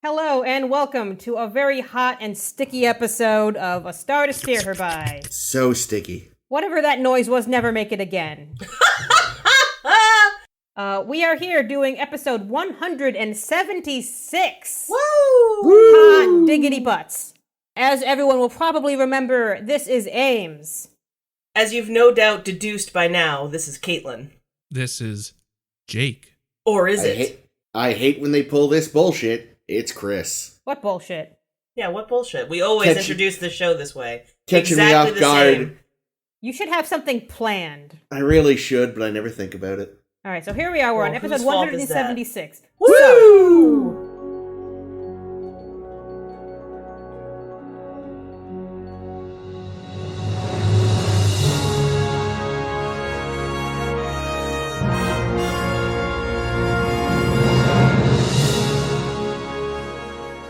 Hello and welcome to a very hot and sticky episode of A Star to Steer Her By. So sticky. Whatever that noise was, never make it again. We are here doing episode 176. Woo! Hot diggity butts. As everyone will probably remember, this is Ames. As you've no doubt deduced by now, this is Caitlin. This is Jake. Or is it? I hate when they pull this bullshit. It's Chris. What bullshit? Yeah, what bullshit. We always introduce the show this way. Catching me off guard. You should have something planned. I really should, but I never think about it. Alright, so here we are. We're on episode 176. Woo!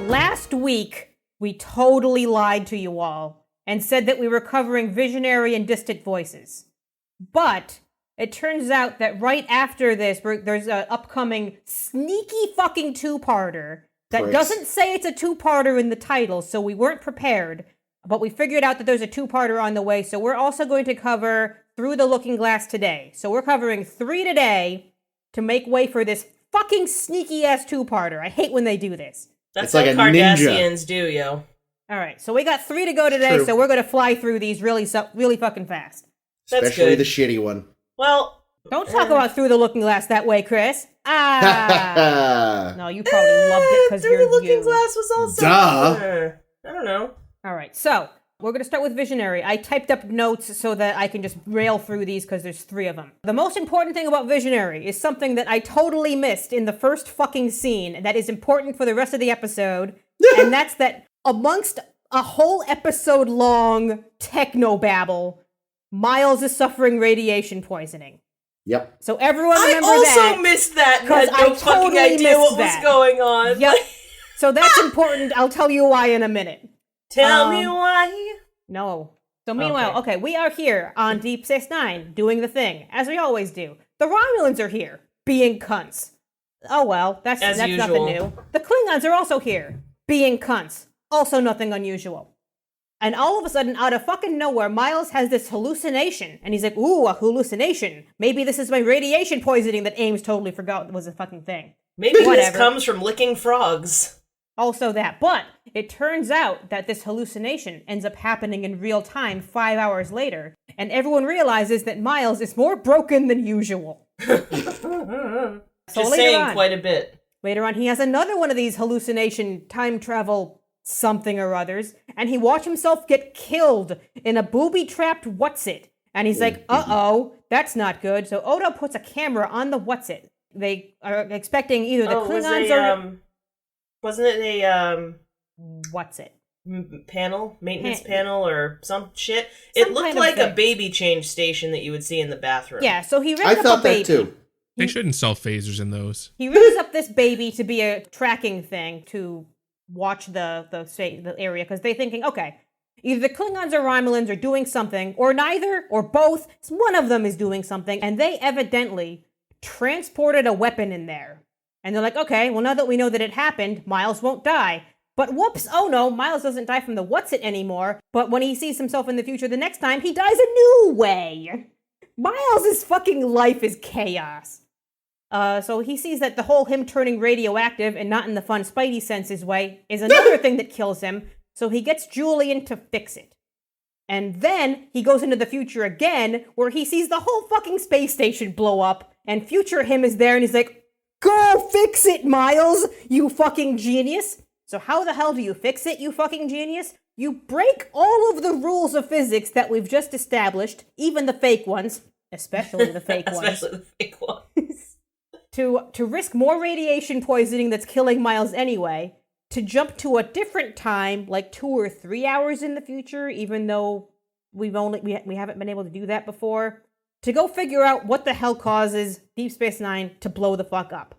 Last week, we totally lied to you all and said that we were covering visionary and distant voices. But it turns out that right after this, there's an upcoming sneaky fucking two-parter that doesn't say it's a two-parter in the title, so we weren't prepared. But we figured out that there's a two-parter on the way, so we're also going to cover Through the Looking Glass today. So we're covering 3 today to make way for this fucking sneaky-ass two-parter. I hate when they do this. That's like what a ninja. Kardashians do, yo. All right, so we got 3 to go today, True. so we're going to fly through these really fucking fast. That's Especially good. the shitty one. Well, Don't talk about Through the Looking Glass that way, Chris. Ah! No, you probably loved it because Through you're the Looking you. Glass was also... Duh. I don't know. All right, so we're going to start with Visionary. I typed up notes so that I can just rail through these because there's 3 of them. The most important thing about Visionary is something that I totally missed in the first fucking scene, and that is important for the rest of the episode, and that's that amongst a whole episode-long technobabble, Miles is suffering radiation poisoning. Yep. So everyone remember I that. also missed that and 'cause had no I fucking totally idea what missed was that. going on. Yep. So that's important. I'll tell you why in a minute. Tell me why. No. So meanwhile, okay, we are here on Deep Space Nine doing the thing, as we always do. The Romulans are here, being cunts. Oh well, that's nothing usual. new. The Klingons are also here, being cunts. Also nothing unusual. And all of a sudden, out of fucking nowhere, Miles has this hallucination. And he's like, ooh, a hallucination. Maybe this is my radiation poisoning that Ames totally forgot was a fucking thing. Maybe this Whatever. comes from licking frogs. Also that. But it turns out that this hallucination ends up happening in real time 5 hours later. And everyone realizes that Miles is more broken than usual. Just later saying on- quite a bit. Later on, he has another one of these hallucination time travel something or others, and he watched himself get killed in a booby-trapped what's-it. And he's like, uh-oh, that's not good. So Odo puts a camera on the what's-it. They are expecting either the Klingons or... Wasn't it a What's-it? maintenance panel or some shit? Some It looked kind of like a thing. baby change station that you would see in the bathroom. Yeah, so he I rigs up thought a baby. that too. They shouldn't sell phasers in those. He rigs up this baby to be a tracking thing to watch the area, because they're thinking, okay, either the Klingons or Romulans are doing something, or neither, or both. One of them is doing something, and they evidently transported a weapon in there. And they're like, okay, well, now that we know that it happened, Miles won't die. But whoops, oh no, Miles doesn't die from the what's-it anymore, but when he sees himself in the future the next time, he dies a new way. Miles' fucking life is chaos. So he sees that the whole him turning radioactive and not in the fun Spidey senses way is another thing that kills him, so he gets Julian to fix it. And then he goes into the future again, where he sees the whole fucking space station blow up, and future him is there, and he's like, go fix it, Miles, you fucking genius. So how the hell do you fix it, you fucking genius? You break all of the rules of physics that we've just established, even the fake ones, especially the fake ones. Especially the fake ones. To risk more radiation poisoning that's killing Miles anyway, to jump to a different time, like 2 or 3 hours in the future, even though we haven't been able to do that before, to go figure out what the hell causes Deep Space Nine to blow the fuck up.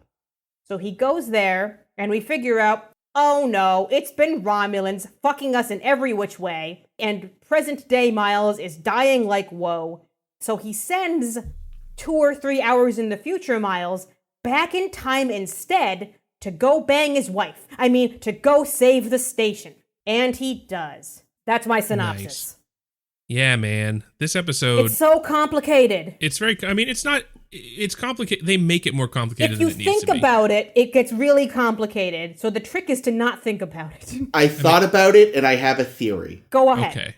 So he goes there, and we figure out, oh no, it's been Romulans fucking us in every which way, and present day Miles is dying like woe. So he sends 2 or 3 hours in the future Miles back in time instead to go bang his wife. I mean, to go save the station. And he does. That's my synopsis. Nice. Yeah, man. This episode... It's so complicated. It's very... I mean, it's not... It's complicated. They make it more complicated If you than it needs to think be. about it, it gets really complicated. So the trick is to not think about it. I thought about it, and I have a theory. Go ahead. Okay.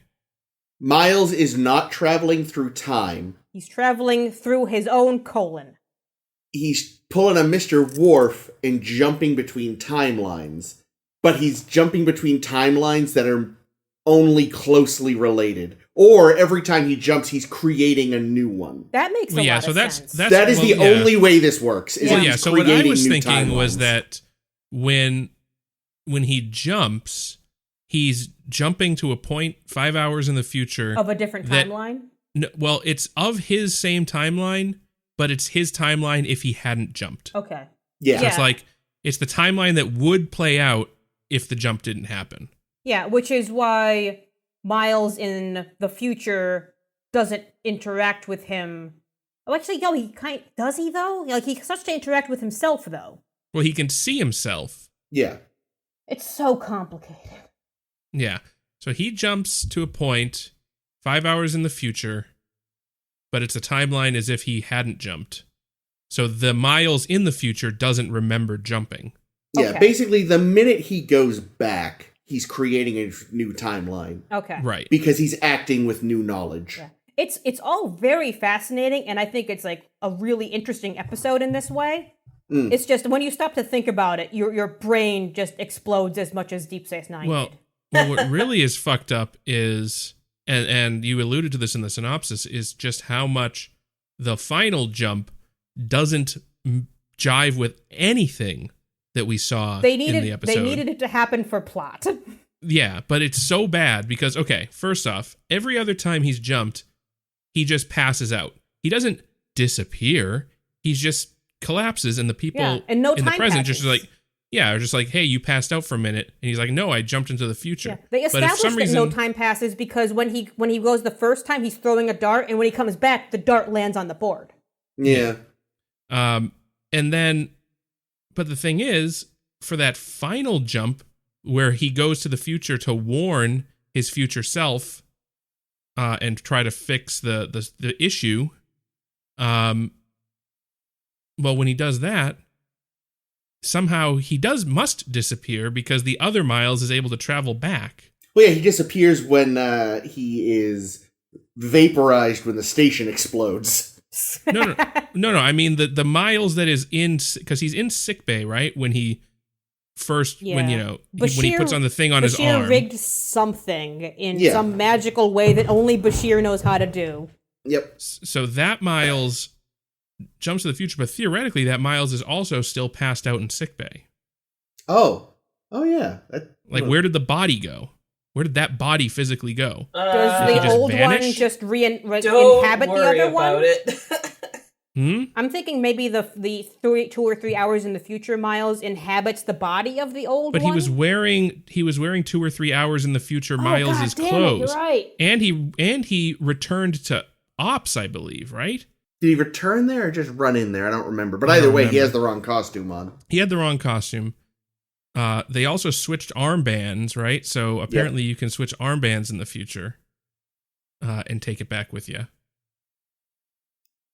Miles is not traveling through time. He's traveling through his own colon. He's pulling a Mr. Worf and jumping between timelines. But he's jumping between timelines that are only closely related. Or every time he jumps, he's creating a new one. That makes a lot of sense. That is the only way this works. Is Well, he's so what I creating was new thinking was timelines. that when he jumps, he's jumping to a point 5 hours in the future. Of a different that- timeline? No, well, it's of his same timeline, but it's his timeline if he hadn't jumped. Okay. Yeah. So it's like, it's the timeline that would play out if the jump didn't happen. Yeah, which is why Miles in the future doesn't interact with him. Oh, actually, no, does he though? Like, he starts to interact with himself though. Well, he can see himself. Yeah. It's so complicated. Yeah. So he jumps to a point 5 hours in the future, but it's a timeline as if he hadn't jumped. So the Miles in the future doesn't remember jumping. Yeah, Okay. basically, the minute he goes back, he's creating a new timeline. Okay. Right. Because he's acting with new knowledge. Yeah. It's all very fascinating, and I think it's like a really interesting episode in this way. Mm. It's just when you stop to think about it, your brain just explodes as much as Deep Space Nine Well, did. well, what really is fucked up is, and you alluded to this in the synopsis, is just how much the final jump doesn't jive with anything that we saw in the episode. They needed it to happen for plot. Yeah, but it's so bad because, okay, first off, every other time he's jumped, he just passes out. He doesn't disappear. He just collapses, and the people and no in the time present passes. just like, yeah, are just like, hey, you passed out for a minute. And he's like, no, I jumped into the future. Yeah. They But if established some that no reason- time passes because when he goes the first time, he's throwing a dart, and when he comes back, the dart lands on the board. Yeah. And then, but the thing is, for that final jump where he goes to the future to warn his future self and try to fix the issue, well, when he does that, somehow he must disappear because the other Miles is able to travel back. Well, yeah, he disappears when he is vaporized when the station explodes. No. I mean the Miles that is in, because he's in sickbay, right? When he first, when he puts on the thing on his Bashir arm. rigged something in Yeah. some magical way that only Bashir knows how to do. Yep. So that Miles jumps to the future, but theoretically that Miles is also still passed out in sickbay. Oh yeah. Like, where did the body go? Where did that body physically go? Does Did he the just old vanish? one just Don't inhabit the worry other about one? it. I'm thinking maybe the 2 or 3 hours in the future Miles inhabits the body of the old But one. he was wearing 2 or 3 hours in the future Oh, Miles' God damn it, clothes. you're right. And he returned to Ops, I believe, right? Did he return there or just run in there? I don't remember. But either way, he has the wrong costume on. He had the wrong costume. They also switched armbands, right? So apparently you can switch armbands in the future and take it back with you.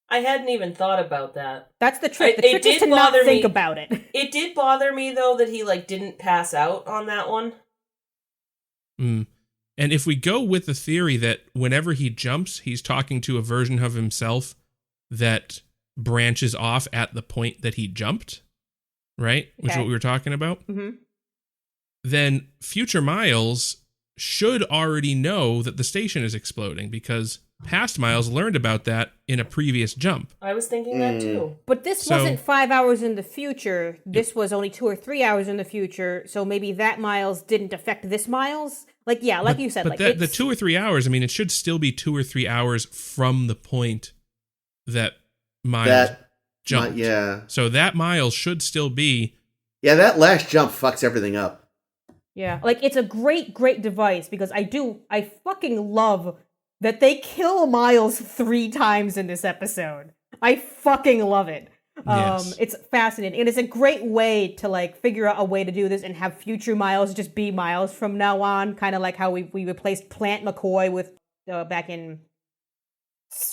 I hadn't even thought about that. That's the trick. It The trick is did to not bother think me. about it. It did bother me though that he didn't pass out on that one. And if we go with the theory that whenever he jumps, he's talking to a version of himself that branches off at the point that he jumped, right? Which is Okay. what we were talking about. Mm-hmm. Then future Miles should already know that the station is exploding because past Miles learned about that in a previous jump. I was thinking that too. But this So- wasn't 5 hours in the future. This was only 2 or 3 hours in the future. So maybe that Miles didn't affect this Miles. Like you said, But the 2 or 3 hours, I mean, it should still be 2 or 3 hours from the point that Miles jumped. Yeah. So that Miles should still be. Yeah, that last jump fucks everything up. Yeah, it's a great, great device because I fucking love that they kill Miles 3 times in this episode. I fucking love it. Yes. It's fascinating. And it's a great way to like figure out a way to do this and have future Miles just be Miles from now on. Kind of like how we replaced Plant McCoy with back in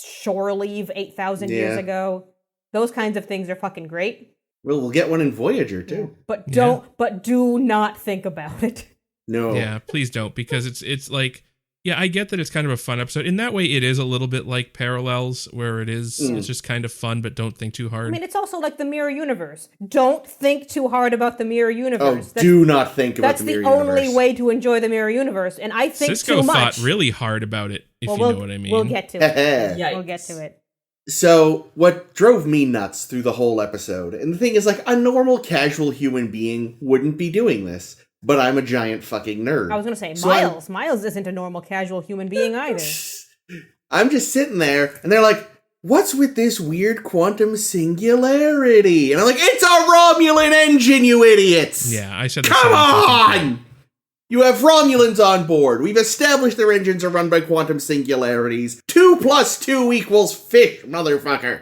Shore Leave 8,000 years ago. Those kinds of things are fucking great. Well, we'll get one in Voyager too. But do not think about it. No. Yeah, please don't, because it's like, yeah, I get that it's kind of a fun episode. In that way, it is a little bit like Parallels, where it's just kind of fun, but don't think too hard. I mean, it's also like the Mirror Universe. Don't think too hard about the Mirror Universe. Do not think about the Mirror Universe. That's the only way to enjoy the Mirror Universe, and I think Cisco too much. thought really hard about it, if you know what I mean. We'll get to it. Yikes. We'll get to it. So, what drove me nuts through the whole episode, and the thing is, like, a normal, casual human being wouldn't be doing this, but I'm a giant fucking nerd. I was going to say, So Miles isn't a normal, casual human being either. I'm just sitting there, and they're like, what's with this weird quantum singularity? And I'm like, it's a Romulan engine, you idiots! Yeah, I said the Come same thing. on! You have Romulans on board. We've established their engines are run by quantum singularities. 2 + 2 = fish, motherfucker.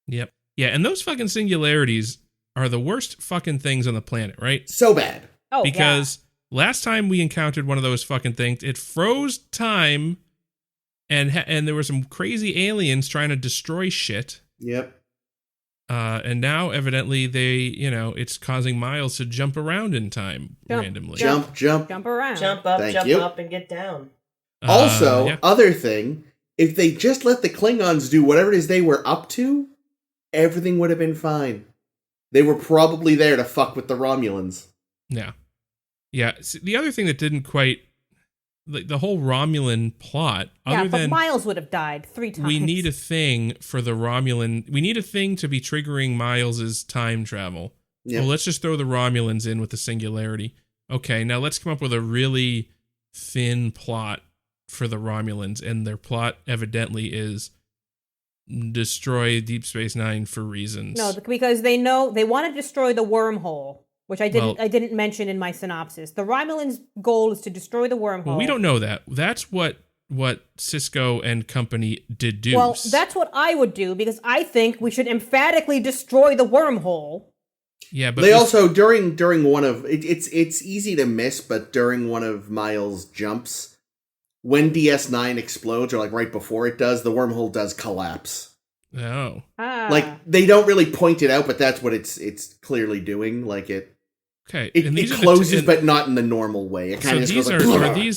Yep. Yeah, and those fucking singularities are the worst fucking things on the planet, right? So bad. Oh, Because last time we encountered one of those fucking things, it froze time, and there were some crazy aliens trying to destroy shit. Yep. And now, evidently, it's causing Miles to jump around in time randomly. Jump. around. Jump up, Thank jump you. up, and get down. Also, Yeah. other thing, if they just let the Klingons do whatever it is they were up to, everything would have been fine. They were probably there to fuck with the Romulans. Yeah. Yeah. The other thing that didn't quite, like the whole Romulan plot, other but than Miles would have died 3 times. we need a thing for the Romulan, we need a thing to be triggering Miles's time travel. Yep. Well, let's just throw the Romulans in with the singularity. Okay, now let's come up with a really thin plot for the Romulans, and their plot evidently is destroy Deep Space Nine for reasons. No, because they know they want to destroy the wormhole, which I didn't mention in my synopsis. The Romulans' goal is to destroy the wormhole. Well, we don't know that. That's what Cisco and company deduce. Well, that's what I would do, because I think we should emphatically destroy the wormhole. Yeah, but they also during one of it's easy to miss, but during one of Miles' jumps, when DS9 explodes, or like right before it does, the wormhole does collapse. Oh. Like they don't really point it out, but that's what it's clearly doing. Like it closes, but not in the normal way. It kind of so goes like,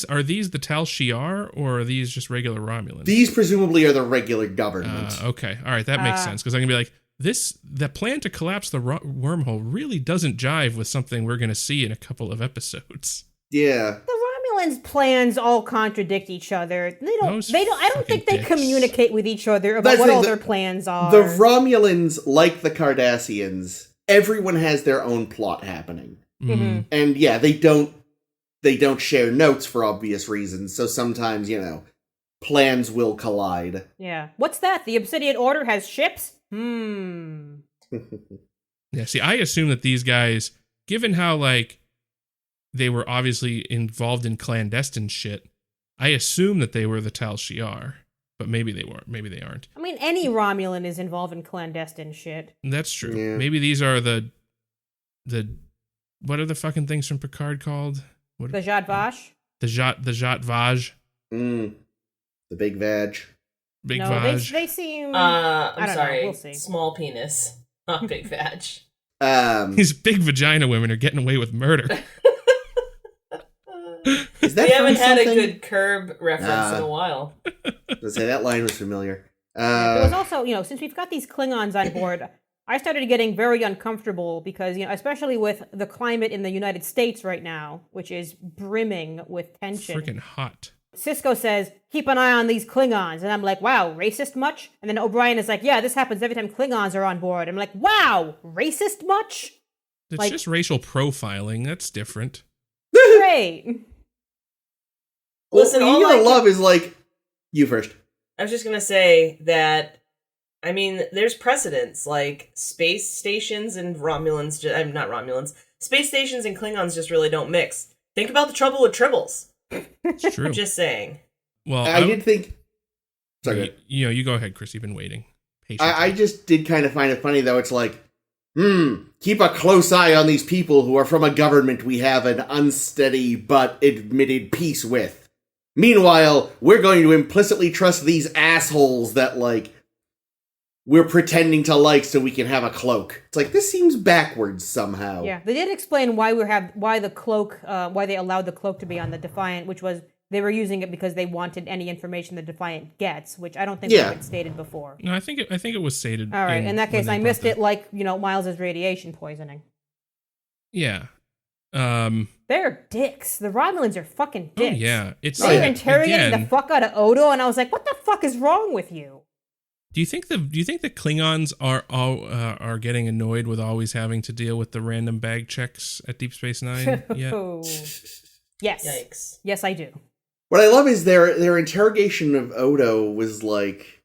are these the Tal Shiar, or are these just regular Romulans? These presumably are the regular government. Okay, all right, that makes sense, because I'm gonna be like, the plan to collapse the wormhole really doesn't jive with something we're gonna see in a couple of episodes. Yeah. The Romulans' plans all contradict each other. They don't. I don't think they communicate with each other about what all their plans are. The Romulans, like the Cardassians, everyone has their own plot happening. Mm-hmm. And yeah, they don't share notes for obvious reasons, so sometimes, plans will collide. Yeah. What's that? The Obsidian Order has ships? Yeah, see, I assume that these guys, given how, like, they were obviously involved in clandestine shit, I assume that they were the Tal Shiar. But maybe they weren't. Maybe they aren't. I mean, any Romulan is involved in clandestine shit. That's true. Yeah. Maybe these are the what are the fucking things from Picard called? The Zhat Vash? The Zhat Vaj. The big vag. Big no, Vaj. they seem... I'm sorry. We'll see. Small penis, not big vag. These big vagina women are getting away with murder. Is that we haven't had something? a good Curb reference in a while. Let's say that line was familiar. There was also, since we've got these Klingons on board, I started getting very uncomfortable because, especially with the climate in the United States right now, which is brimming with tension. Freaking hot. Cisco says, keep an eye on these Klingons. And I'm like, wow, racist much? And then O'Brien is like, yeah, this happens every time Klingons are on board. I'm like, wow, racist much? It's just racial profiling. That's different. Great. Listen, well, all you I know, love is like, you first. I was just gonna say that, I mean, there's precedents, like space stations and Romulans, I'm not Romulans, space stations and Klingons just really don't mix. Think about the trouble with tribbles. It's true. Just saying. Well, I did think... Sorry, you go ahead, Chris. You've been waiting patiently. I just did kind of find it funny, though. It's like, Keep a close eye on these people who are from a government we have an unsteady but admitted peace with. Meanwhile, we're going to implicitly trust these assholes that, like, we're pretending to like so we can have a cloak. It's like, this seems backwards somehow. Yeah, they did explain why the cloak, why they allowed the cloak to be on the Defiant, which was they were using it because they wanted any information the Defiant gets, which I don't think had been stated before. No, I think it was stated. All right, in that case, I missed it, like, Miles's radiation poisoning. Yeah. They're dicks. The Romulans are fucking dicks. Oh yeah, they were interrogating the fuck out of Odo, and I was like, "What the fuck is wrong with you?" Do you think the Klingons are getting annoyed with always having to deal with the random bag checks at Deep Space Nine yet? Yes. Yikes. Yes, I do. What I love is their interrogation of Odo was like,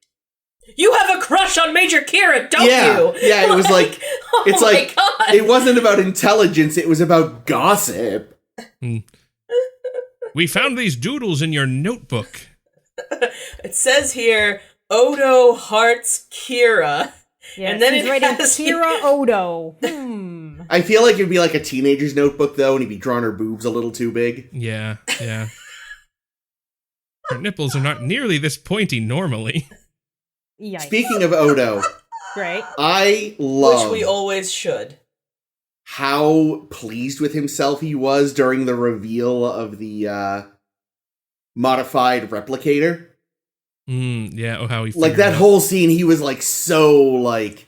"You have a crush on Major Kira, don't you?" Yeah, it was like oh it's my like God. It wasn't about intelligence, it was about gossip. We found these doodles in your notebook. It says here, Odo hearts Kira. Yeah, and then he's it writing has Kira Odo. I feel like it'd be like a teenager's notebook, though, and he'd be drawing her boobs a little too big. Yeah. Her nipples are not nearly this pointy normally. Yikes. Speaking of Odo, Great. I love Which we always should. how pleased with himself he was during the reveal of the modified replicator. Yeah. Oh, how he Like that whole scene, he was like so like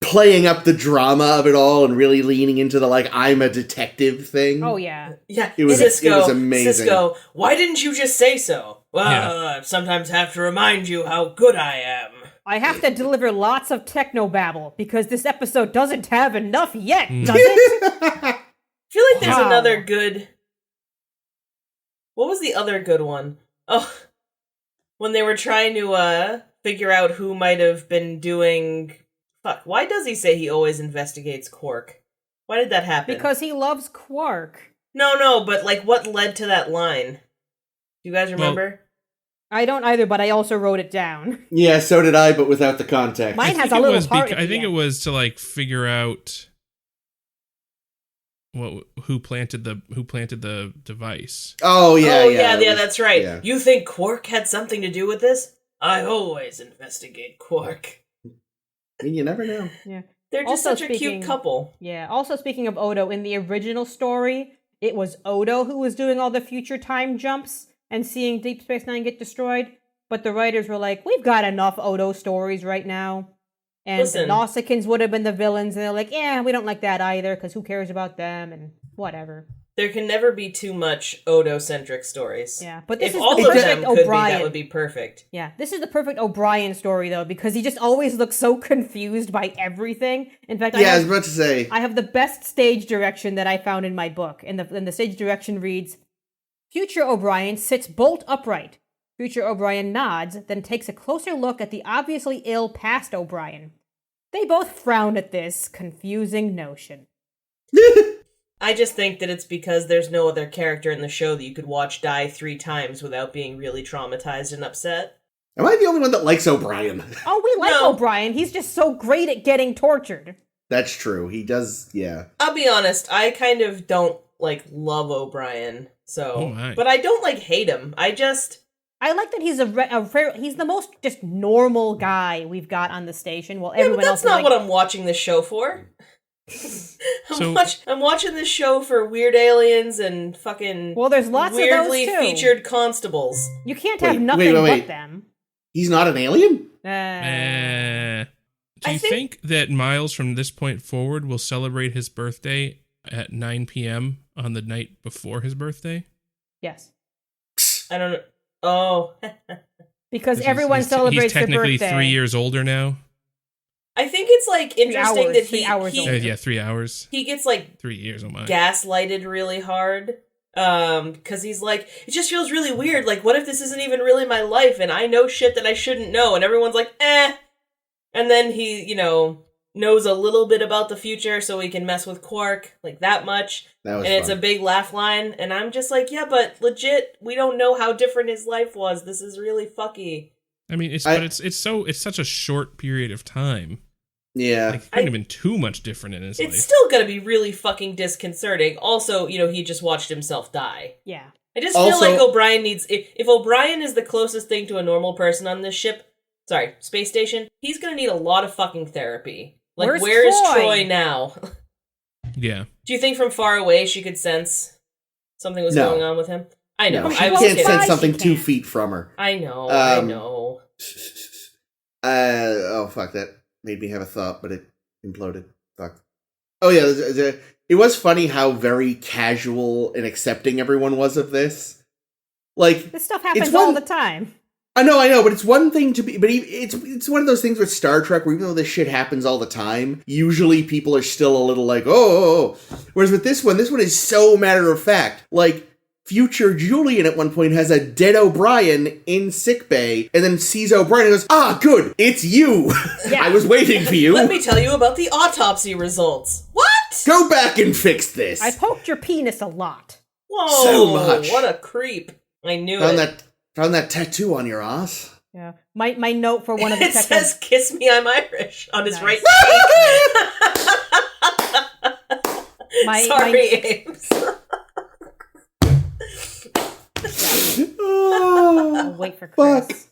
playing up the drama of it all and really leaning into the like I'm a detective thing. Oh yeah. Yeah, It was amazing. Cisco, why didn't you just say so? Well, Yeah. I sometimes have to remind you how good I am. I have to deliver lots of technobabble because this episode doesn't have enough yet, does it? I feel like there's Wow. another good... What was the other good one? Oh, when they were trying to figure out who might have been doing... Fuck, why does he say he always investigates Quark? Why did that happen? Because he loves Quark. No, but like what led to that line? Do you guys remember? I don't either, but I also wrote it down. Yeah, so did I, but without the context. Mine has think a it little was heart. I think it was to like figure out who planted the device. Oh yeah, yeah, that's right. yeah. You think Quark had something to do with this? I always investigate Quark. I mean, you never know. Yeah. They're just Also such a cute couple. Yeah. Also, speaking of Odo, in the original story, it was Odo who was doing all the future time jumps and seeing Deep Space Nine get destroyed. But the writers were like, "We've got enough Odo stories right now." And Listen. the Nausicaans would have been the villains, and they're like, "Yeah, we don't like that either, because who cares about them?" And whatever. There can never be too much Odo-centric stories. Yeah, but this If is all the of perfect them could be, O'Brien. that would be perfect. Yeah, this is the perfect O'Brien story, though, because he just always looks so confused by everything. In fact, Yeah, I was about to say. I have the best stage direction that I found in my book. And the stage direction reads, Future O'Brien sits bolt upright. Future O'Brien nods, then takes a closer look at the obviously ill past O'Brien. They both frown at this confusing notion. I just think that it's because there's no other character in the show that you could watch die 3 times without being really traumatized and upset. Am I the only one that likes O'Brien? Oh, we like No. O'Brien. He's just so great at getting tortured. That's true. He does, yeah. I'll be honest, I kind of don't, love O'Brien, so... Oh my. But I don't, hate him. I like that he's he's the most just normal guy we've got on the station, while Yeah, everyone but else that's is not like, what I'm watching this show for. So- I'm watching this show for weird aliens and fucking well, there's lots weirdly of those too. featured constables. You can't have Wait, nothing wait. but them. He's not an alien? Do I you think that Miles from this point forward will celebrate his birthday at 9 p.m. on the night before his birthday? Yes, I don't know. Oh. because 'Cause everyone he's celebrates their technically birthday. 3 years older now. I think it's interesting hours, that 3 hours older. Yeah, 3 hours. he gets 3 years, oh my. gaslighted really hard. Because he's like, it just feels really weird. Like, what if this isn't even really my life and I know shit that I shouldn't know? And everyone's like, eh. And then he, knows a little bit about the future so he can mess with Quark, that much. That was And it's a fun. big laugh line. And I'm just like, yeah, but legit, we don't know how different his life was. This is really fucky. I mean, it's such a short period of time. Yeah. Like, it couldn't have been too much different in his life. It's still gonna be really fucking disconcerting. Also, he just watched himself die. Yeah. I just feel like O'Brien needs... If O'Brien is the closest thing to a normal person on this space station, he's gonna need a lot of fucking therapy. Like, where is Troy now? Yeah. Do you think from far away she could sense something was going on with him? I know. No, she I was can't kidding. sense something 2 feet from her. I know. I know. Oh, fuck, that made me have a thought, but it imploded. Fuck. Oh, yeah, it was funny how very casual and accepting everyone was of this. Like, this stuff happens all the time. I know, but it's one thing to be, but it's one of those things with Star Trek where even though this shit happens all the time, usually people are still a little like, oh. Whereas with this one is so matter of fact. Like, future Julian at one point has a dead O'Brien in sickbay and then sees O'Brien and goes, ah, good, it's you. Yeah. I was waiting for you. Let me tell you about the autopsy results. What? Go back and fix this. I poked your penis a lot. Whoa, so much. What a creep. I knew it. Found that tattoo on your ass. Yeah. My note for one of the It says, kiss me, I'm Irish, on his right cheek. Sorry, Ames. I'll wait for Chris.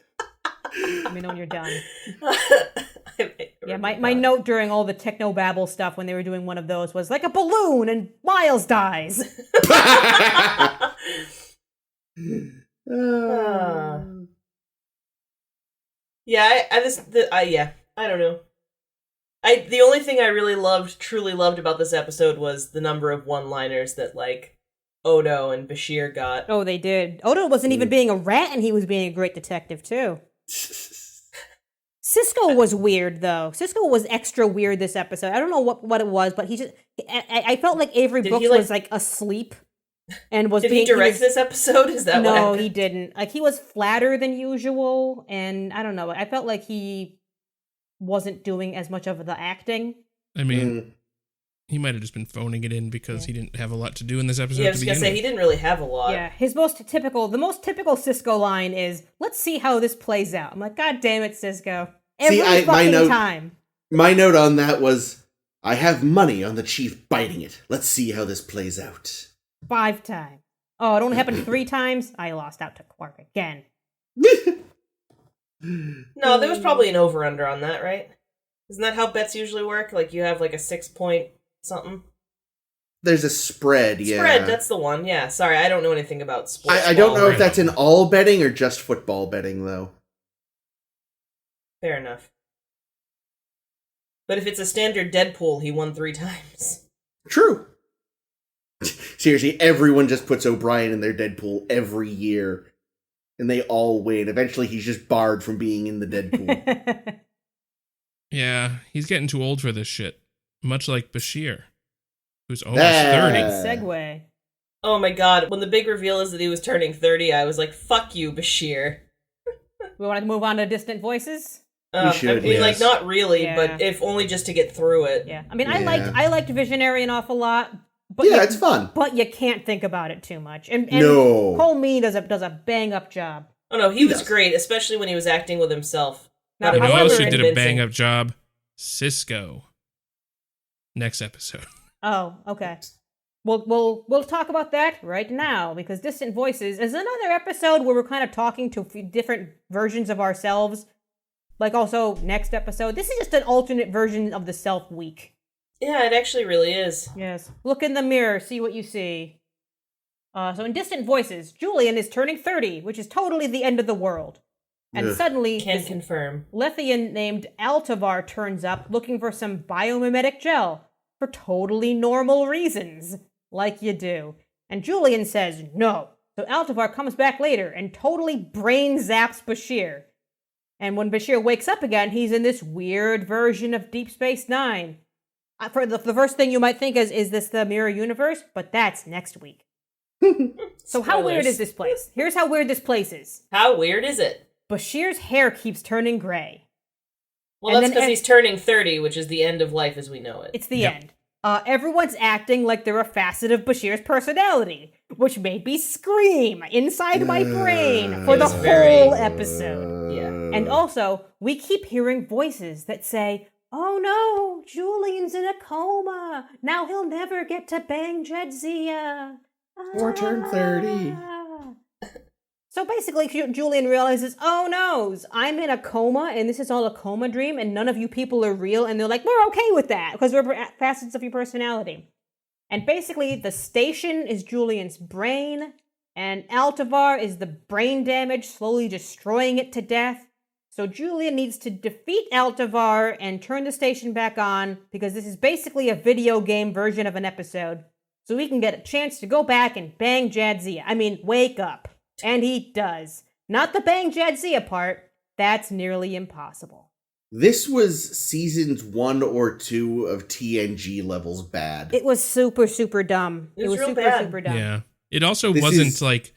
Let me know when you're done. Yeah, my note during all the technobabble stuff when they were doing one of those was like a balloon and Miles dies. I don't know. The only thing I really truly loved about this episode was the number of one-liners that, like, Odo and Bashir got. Oh, they did. Odo wasn't even being a rat, and he was being a great detective, too. Cisco was weird, though. Cisco was extra weird this episode. I don't know what it was, but I felt like Avery Brooks was, like, asleep. And was Did he direct this episode? Is that what happened? No, he didn't. Like, he was flatter than usual, and I don't know. I felt like he wasn't doing as much of the acting. I mean, he might have just been phoning it in because he didn't have a lot to do in this episode. Yeah, I was going to say, he didn't really have a lot. Yeah, the most typical Cisco line is, let's see how this plays out. I'm like, God damn it, Cisco. Every fucking time. My note on that was, I have money on the chief biting it. Let's see how this plays out. 5 times. Oh, it only happened 3 times? I lost out to Quark again. No, there was probably an over-under on that, right? Isn't that how bets usually work? Like, you have like a 6-point something? There's a spread, yeah. Spread, that's the one, yeah. Sorry, I don't know anything about sports. I don't know if that's in all betting or just football betting, though. Fair enough. But if it's a standard Deadpool, he won 3 times. True. Seriously, everyone just puts O'Brien in their Deadpool every year. And they all win. Eventually, he's just barred from being in the Deadpool. Yeah, he's getting too old for this shit. Much like Bashir, who's almost 30. Segue. Oh my god, when the big reveal is that he was turning 30, I was like, fuck you, Bashir. We want to move on to Distant Voices? We should, I mean, yes. like, not really, Yeah. but if only just to get through it. Yeah. I mean, Yeah. I liked Visionary an awful lot. But Yeah, it's fun. But you can't think about it too much. And No. Cole Meany does a bang-up job. Oh no, he was does. great, especially when he was acting with himself. Now, You know who however, else who did a convincing. bang-up job? Cisco. Next episode. Oh, okay. We'll talk about that right now, because Distant Voices is another episode where we're kind of talking to different versions of ourselves. Like also, next episode, this is just an alternate version of the Self Week. Yeah, it actually really is. Yes. Look in the mirror, see what you see. So in Distant Voices, Julian is turning 30, which is totally the end of the world. And Ugh. suddenly, Can this confirm. Lethian named Altavar turns up looking for some biomimetic gel for totally normal reasons, like you do. And Julian says no. So Altavar comes back later and totally brain zaps Bashir. And when Bashir wakes up again, he's in this weird version of Deep Space Nine. For the first thing you might think is this the mirror universe? But that's next week. So how weird is this place? Here's how weird this place is. How weird is it? Bashir's hair keeps turning gray. Well, And that's then because he's turning 30, which is the end of life as we know it. It's the Yep. end. Everyone's acting like they're a facet of Bashir's personality, which made me scream inside my brain for It the was very- whole episode. Yeah. And also, we keep hearing voices that say, oh no, Julian's in a coma. Now he'll never get to bang Jadzia. Or turn 30. So basically, Julian realizes, oh no, I'm in a coma, and this is all a coma dream, and none of you people are real, and they're like, we're okay with that, because we're facets of your personality. And basically, the station is Julian's brain, and Altivar is the brain damage slowly destroying it to death. So Julian needs to defeat Altivar and turn the station back on, because this is basically a video game version of an episode. So we can get a chance to go back and bang Jadzia. I mean, wake up. And he does. Not the bang Jadzia part. That's nearly impossible. This was seasons 1 or 2 of TNG levels bad. It was super, super dumb. It was real super, bad. super dumb. Yeah. It also This wasn't is- like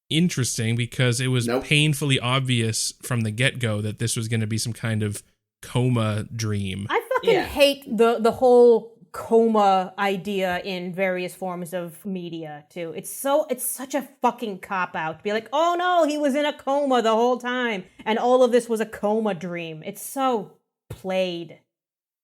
interesting because it was Nope. painfully obvious from the get-go that this was going to be some kind of coma dream. I fucking Yeah. hate the whole coma idea in various forms of media too. It's such a fucking cop-out to be like, oh no, he was in a coma the whole time and all of this was a coma dream. It's so played.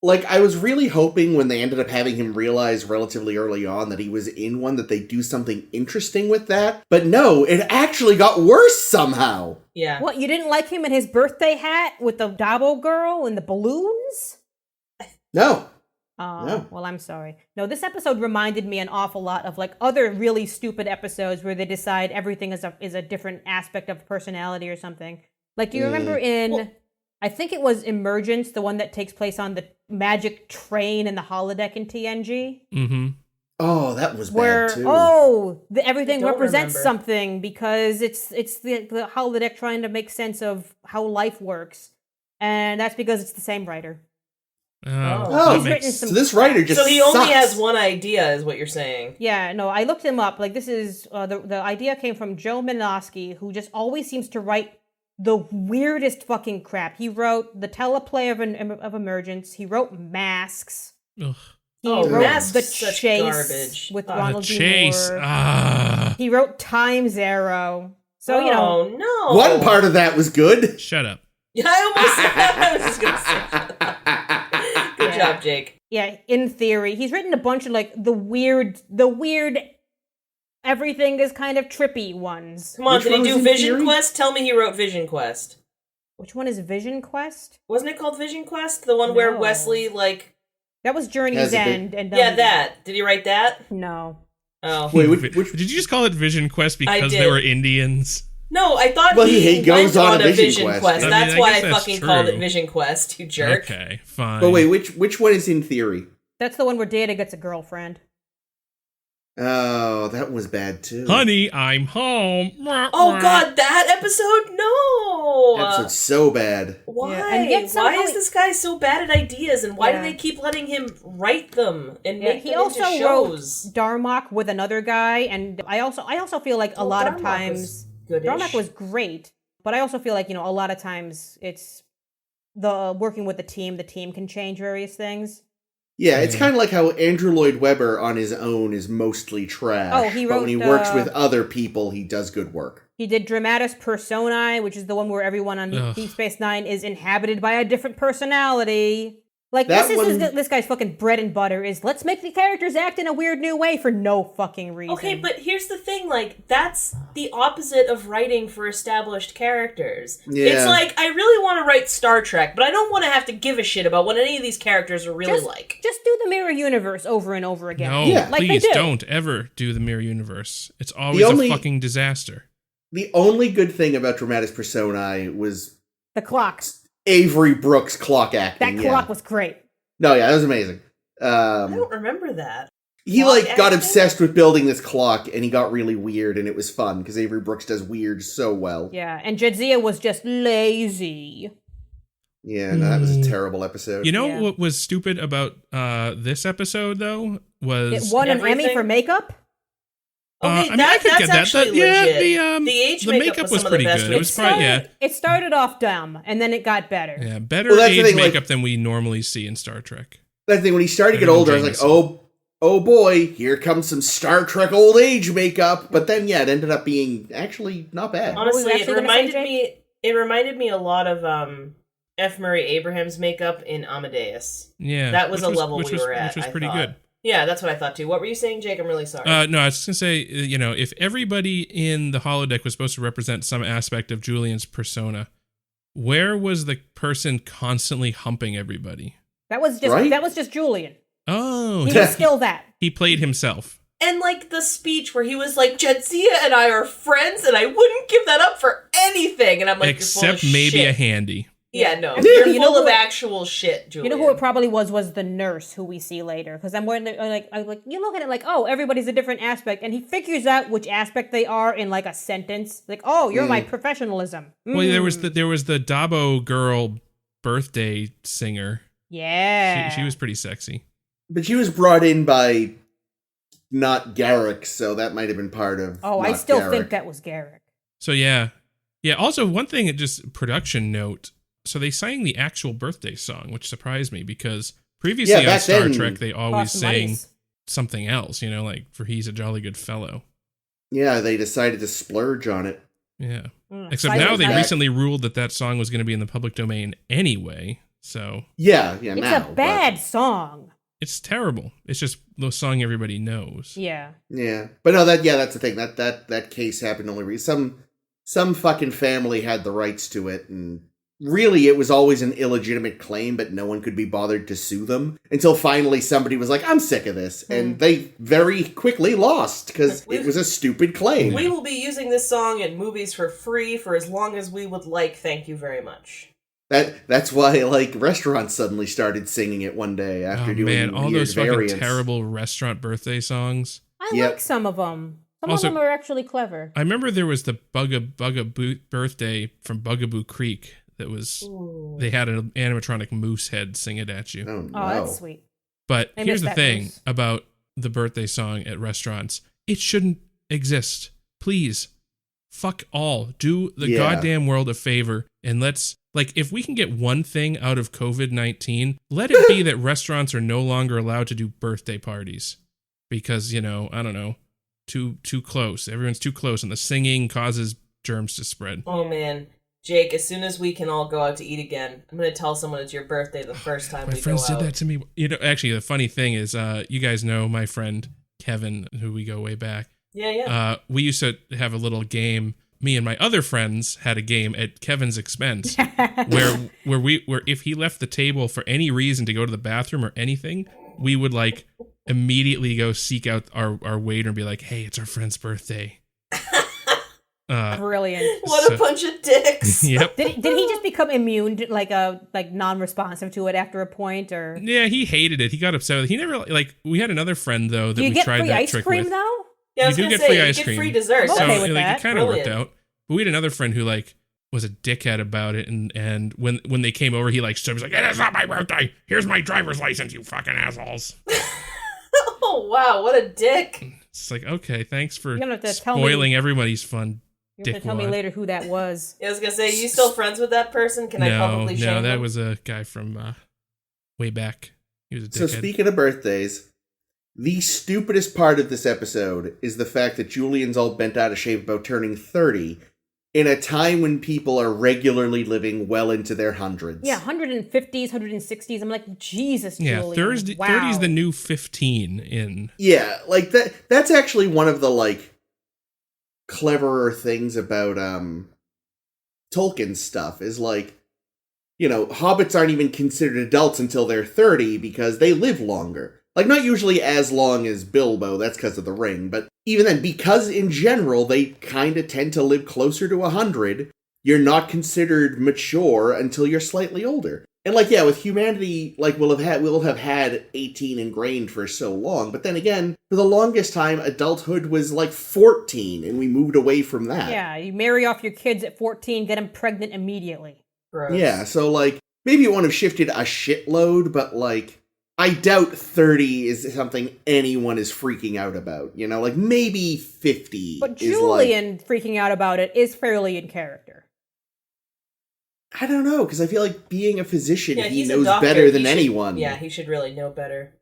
Like, I was really hoping when they ended up having him realize relatively early on that he was in one that they do something interesting with that. But no, it actually got worse somehow. Yeah. What, you didn't like him in his birthday hat with the Dabo girl and the balloons? No. Oh, No. well, I'm sorry. No, this episode reminded me an awful lot of like other really stupid episodes where they decide everything is a different aspect of personality or something. Like, do you remember in, I think it was Emergence, the one that takes place on the magic train in the holodeck in TNG? Mm-hmm. Oh, that was Where, bad too. everything I don't represents remember. something because it's the holodeck trying to make sense of how life works. And that's because it's the same writer. Oh, He's written so some this writer just So he only sucks. has one idea, is what you're saying. Yeah, no, I looked him up. Like, this is, the idea came from Joe Minosky, who just always seems to write the weirdest fucking crap. He wrote the teleplay of Emergence. He wrote Masks. Ugh. He Oh, wrote Masks The is such Chase garbage. with The Ronald D. Chase. Moore. Ah. He wrote Time Zero. So, you know, Oh, no. One part of that was good. Shut up. Yeah, I was just going to say. Good job, Jake. yeah, in theory, he's written a bunch of like the weird, everything is kind of trippy ones. Come on, Which did he one was do in Vision theory? Quest? Tell me he wrote Vision Quest. Which one is Vision Quest? Wasn't it called Vision Quest? The one where No. Wesley, like... That was Journey's Has a bit- End. And Yeah, that. Did he write that? No. Oh. Wait, which Did you just call it Vision Quest because did. they were Indians? No, I thought Well, he he goes went on on a a Vision Vision Quest. Quest. I mean, That's I why guess I that's fucking called it true. Vision Quest, you jerk. Okay, fine. But wait, which one is in theory? That's the one where Data gets a girlfriend. Oh, that was bad too. Honey, I'm home. Oh god, that episode? No! Episode's so bad. Why? Yeah, and yet Why somehow is he- this guy so bad at ideas, and why Yeah. do they keep letting him write them and Yeah, make he them also into wrote shows? Darmok with another guy, and I also feel like a lot of Darmok times was goodish. Darmok was great, but I also feel like, you know, a lot of times it's the working with the team can change various things. Yeah, it's kind of like how Andrew Lloyd Webber on his own is mostly trash. Oh, he but when he wrote, works with other people, he does good work. He did Dramatis Personae, which is the one where everyone on Ugh. Deep Space Nine is inhabited by a different personality. Like, That this is one- this guy's fucking bread and butter is let's make the characters act in a weird new way for no fucking reason. Okay, but here's the thing, like, that's the opposite of writing for established characters. Yeah. It's like, I really want to write Star Trek, but I don't want to have to give a shit about what any of these characters are really like. Just do the mirror universe over and over again. No, Yeah. Like they please do. don't ever do the Mirror Universe. It's always only- a fucking disaster. The only good thing about Dramatis Personae was The clock. Avery Brooks' clock acting. That yeah. clock was great. No, yeah, that was amazing. I don't remember that. He Clock got acting? obsessed with building this clock, and he got really weird, and it was fun because Avery Brooks does weird so well. Yeah, and Jadzia was just lazy. Yeah, no, that was a terrible episode. You know Yeah. what was stupid about this episode though was It won an Emmy Everything? for makeup. Okay, I mean, I could that's get that. actually Yeah, legit. the age the makeup makeup was was some of the pretty best good. It was probably It started off dumb, and then it got better. yeah better Well, that's the age thing, like- makeup than we normally see in Star Trek. That thing, when he started to get Better than older, I was like, Jameson. oh boy, here comes some Star Trek old age makeup. But then, yeah, it ended up being actually not bad. was Honestly, actually gonna say, it reminded me a lot of F. Murray Abraham's makeup in Amadeus. Yeah. That was a level which we were at, Which was I pretty thought. good. Yeah, that's what I thought too. What were you saying, Jake? I'm really sorry. No, I was just going to say, if everybody in the holodeck was supposed to represent some aspect of Julian's persona, where was the person constantly humping everybody? That was just Julian. Oh, He was still that. he played himself. And like the speech where he was like, Jadzia and I are friends and I wouldn't give that up for anything. And I'm like, Except you're full of maybe shit. a handy. Yeah, no. Yeah. You're You know full of who- actual shit, You Julian. know who it probably was the nurse who we see later. Because I'm wearing I like you look at it like, oh, everybody's a different aspect, and he figures out which aspect they are in like a sentence. Like, oh, you're my professionalism. Well, there was the Dabo girl birthday singer. Yeah. She was pretty sexy. But she was brought in by not Garrick, so that might have been part of. Oh, I not still Garrick. think that was Garrick. So yeah. Also, one thing, just production note. So they sang the actual birthday song, which surprised me because previously on back Star then- Trek they always Awesome sang buddies. something else. Like for "He's a Jolly Good Fellow." Yeah, they decided to splurge on it. Yeah. Mm, Except Silent now they Night. recently ruled that song was going to be in the public domain anyway. So Yeah, It's now. a bad song. it's terrible. It's just the song everybody knows. Yeah. Yeah, but no, that's the thing. That case happened only some fucking family had the rights to it, and really it was always an illegitimate claim, but no one could be bothered to sue them until finally somebody was like, "I'm sick of this," and they very quickly lost because it was a stupid claim. We will be using this song in movies for free for as long as we would like. Thank you very much. That's why like restaurants suddenly started singing it one day after doing man, all weird those fucking variants. terrible restaurant birthday songs. I Yep. like some of them. Some Also- of them are actually clever. I remember there was the Bugaboo birthday from Bugaboo Creek that was Ooh. they had an animatronic moose head sing it at you. Oh no! Oh, that's sweet. But I here's miss the that thing moose. about the birthday song at restaurants. It shouldn't exist. Please. Fuck all. Do the Yeah. goddamn world a favor and let's if we can get one thing out of COVID-19, let it be that restaurants are no longer allowed to do birthday parties. Because, I don't know, too close. Everyone's too close and the singing causes germs to spread. Oh man, Jake, as soon as we can all go out to eat again, I'm gonna tell someone it's your birthday the first time My we friends go out. did that to me. Actually, the funny thing is, you guys know my friend Kevin, who we go way back. Yeah. We used to have a little game. Me and my other friends had a game at Kevin's expense, where if he left the table for any reason to go to the bathroom or anything, we would immediately go seek out our waiter and be like, "Hey, it's our friend's birthday." Brilliant. What a bunch of dicks. Yep. Did he just become immune, non-responsive to it after a point, or Yeah, he hated it. He got upset with it. He never we had another friend though that do you we get tried free that ice trick cream with. though? Yeah, I was You do gonna get say, free you ice get cream. free desserts. I'm So okay with that. it kind of worked Brilliant. out. But we had another friend who was a dickhead about it, and when they came over, he stood, was like, "It's not my birthday. Here's my driver's license, you fucking assholes." Oh wow, what a dick. It's like, okay, thanks for You're gonna have to tell me- spoiling everybody's fun. You have to tell me Dickwad. later who that was. I was gonna say, you still friends with that person? Can I publicly shame No, that them? was a guy from way back. He was a So dickhead. speaking of birthdays, the stupidest part of this episode is the fact that Julian's all bent out of shape about turning 30 in a time when people are regularly living well into their hundreds. Yeah, 150s, 160s. I'm like, Jesus, Yeah, Julian. Wow. 30's the new 15 in. Yeah, that's actually one of the cleverer things about Tolkien's stuff is hobbits aren't even considered adults until they're 30 because they live longer. Not usually as long as Bilbo, that's because of the ring, but even then, because in general they kind of tend to live closer to 100, you're not considered mature until you're slightly older. And with humanity, we'll have had 18 ingrained for so long, but then again, for the longest time, adulthood was 14, and we moved away from that. Yeah, you marry off your kids at 14, get them pregnant immediately. Gross. Yeah, so maybe it won't have shifted a shitload, but I doubt 30 is something anyone is freaking out about. Maybe 50. But is Julian freaking out about it is fairly in character. I don't know, because I feel like being a physician, Yeah, he he's a knows doctor. better than He should- anyone. Yeah, he should really know better.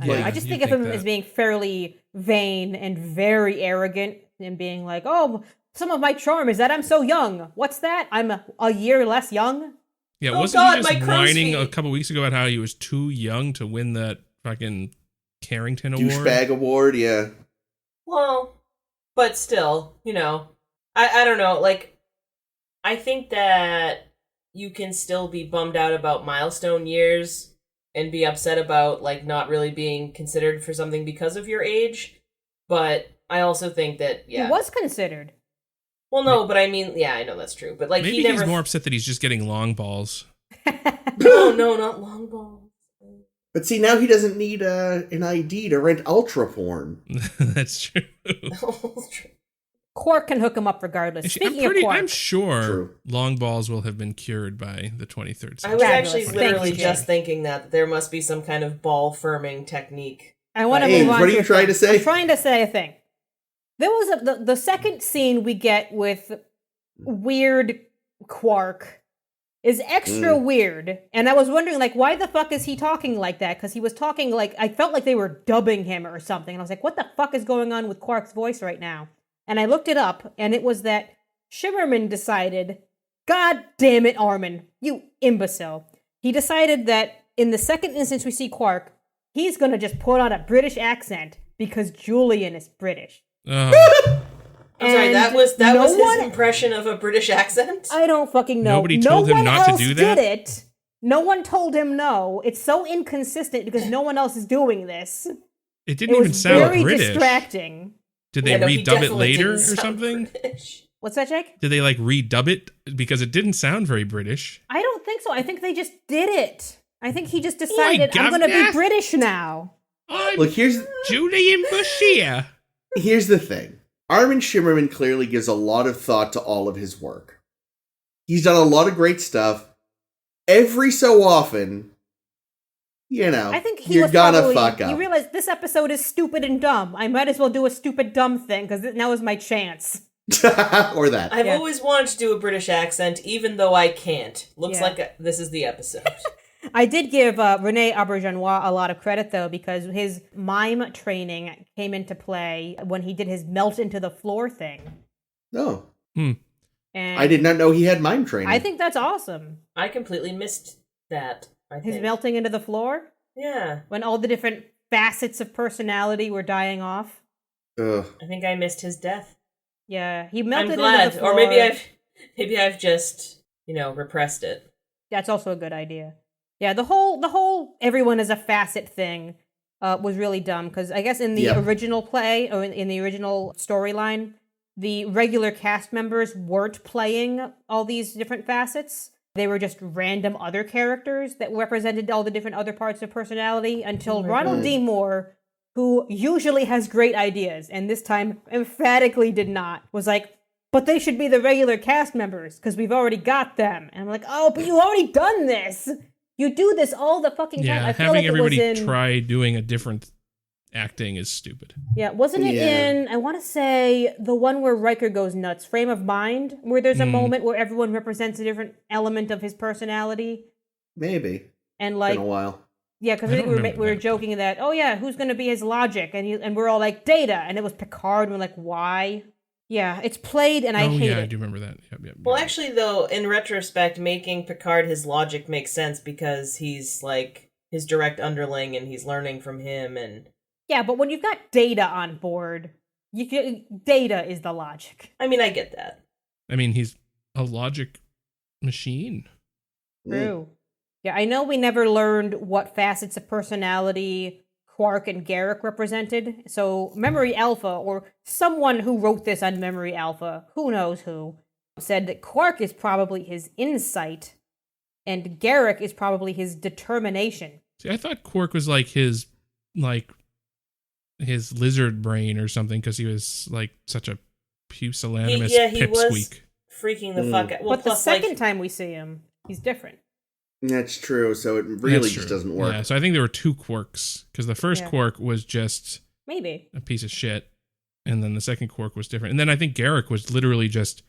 I don't know. Yeah, I just you'd think of him that. as being fairly vain and very arrogant and being like, oh, some of my charm is that I'm so young. What's that? I'm a year less young? Yeah, Oh wasn't God, he my just crow's whining a feet. couple weeks ago about how he was too young to win that fucking Carrington Award? Douchebag award, yeah. Well, but still, I don't know. Like, I think that you can still be bummed out about milestone years and be upset about, like, not really being considered for something because of your age. But I also think that, yeah. He was considered. Well, no, but I mean, yeah, I know that's true. But, like, Maybe he never... he's more upset that he's just getting long balls. No, not long balls. But see, now he doesn't need an ID to rent ultra porn. That's true. Quark can hook him up regardless. Speaking of Quark, I'm sure True. long balls will have been cured by the 23rd I century. was actually Fabulous. literally Thank you, just Jake. thinking that there must be some kind of ball firming technique. I want to Ames, move on. what are to you a trying thing. to say? I'm trying to say a thing. There was the second scene we get with weird Quark is extra weird, and I was wondering, like, why the fuck is he talking like that? Because he was talking like, I felt like they were dubbing him or something, and I was like, what the fuck is going on with Quark's voice right now? And I looked it up, and it was that Shimmerman decided, God damn it, Armin, you imbecile. He decided that in the second instance we see Quark, he's gonna just put on a British accent because Julian is British. I'm sorry, that was no his one- impression of a British accent? I don't fucking know. Nobody told him one not to else do that? Did it. No one told him no. It's so inconsistent because no one else is doing this. It didn't It even was sound very British. distracting. Did they Yeah, no, he redub it definitely later didn't or sound something? British. What's that, Jake? Did they like redub it? Because it didn't sound very British. I don't think so. I think they just did it. I think he just decided, I'm going to be governor. British now. I'm Look, here's Julian Bashir. the thing. Armin Shimmerman clearly gives a lot of thought to all of his work. He's done a lot of great stuff. Every so often, I think he you're was gonna probably, fuck up. he realized this episode is stupid and dumb. I might as well do a stupid dumb thing because now is my chance. Or that. I've Yeah. always wanted to do a British accent, even though I can't. Looks Yeah. like this is the episode. I did give Rene Auberjonois a lot of credit, though, because his mime training came into play when he did his melt into the floor thing. No. And I did not know he had mime training. I think that's awesome. I completely missed that, I His think. melting into the floor Yeah, when all the different facets of personality were dying off. Ugh. I think I missed his death. Yeah, he I'm melted glad. into the floor. Or maybe I've just, repressed it. That's also a good idea. Yeah, the whole everyone is a facet thing was really dumb because I guess in the Yep. original play or in the original storyline, the regular cast members weren't playing all these different facets. They were just random other characters that represented all the different other parts of personality until Ronald D. Moore, who usually has great ideas and this time emphatically did not, was like, but they should be the regular cast members because we've already got them. And I'm like, oh, but you've already done this. You do this all the fucking time. Yeah, I feel having like everybody it was in, try doing a different acting is stupid. Yeah, wasn't it Yeah. in, I want to say, the one where Riker goes nuts, Frame of Mind, where there's a moment where everyone represents a different element of his personality? Maybe. And like, Been a while. yeah, because I I think don't we were remember that. joking that, oh yeah, who's going to be his logic? And we're all like, Data. And it was Picard, and we're like, why? Yeah, it's played, and I hate yeah, I it. do remember that. Yep. Well, actually, though, in retrospect, making Picard his logic makes sense because he's, like, his direct underling and he's learning from him and... Yeah, but when you've got Data on board, Data is the logic. I mean, I get that. I mean, he's a logic machine. True. Yeah, I know we never learned what facets of personality Quark and Garrick represented. So Memory Alpha, or someone who wrote this on Memory Alpha, who knows who, said that Quark is probably his insight and Garrick is probably his determination. See, I thought Quark was like his lizard brain or something because he was like such a pusillanimous he was pipsqueak. freaking the fuck out. Well, But the plus, second like, time we see him, he's different. That's true, so it really That's just true. doesn't work. Yeah, so I think there were two Quarks because the first Yeah. Quark was just Maybe. a piece of shit, and then the second Quark was different. And then I think Garrick was literally just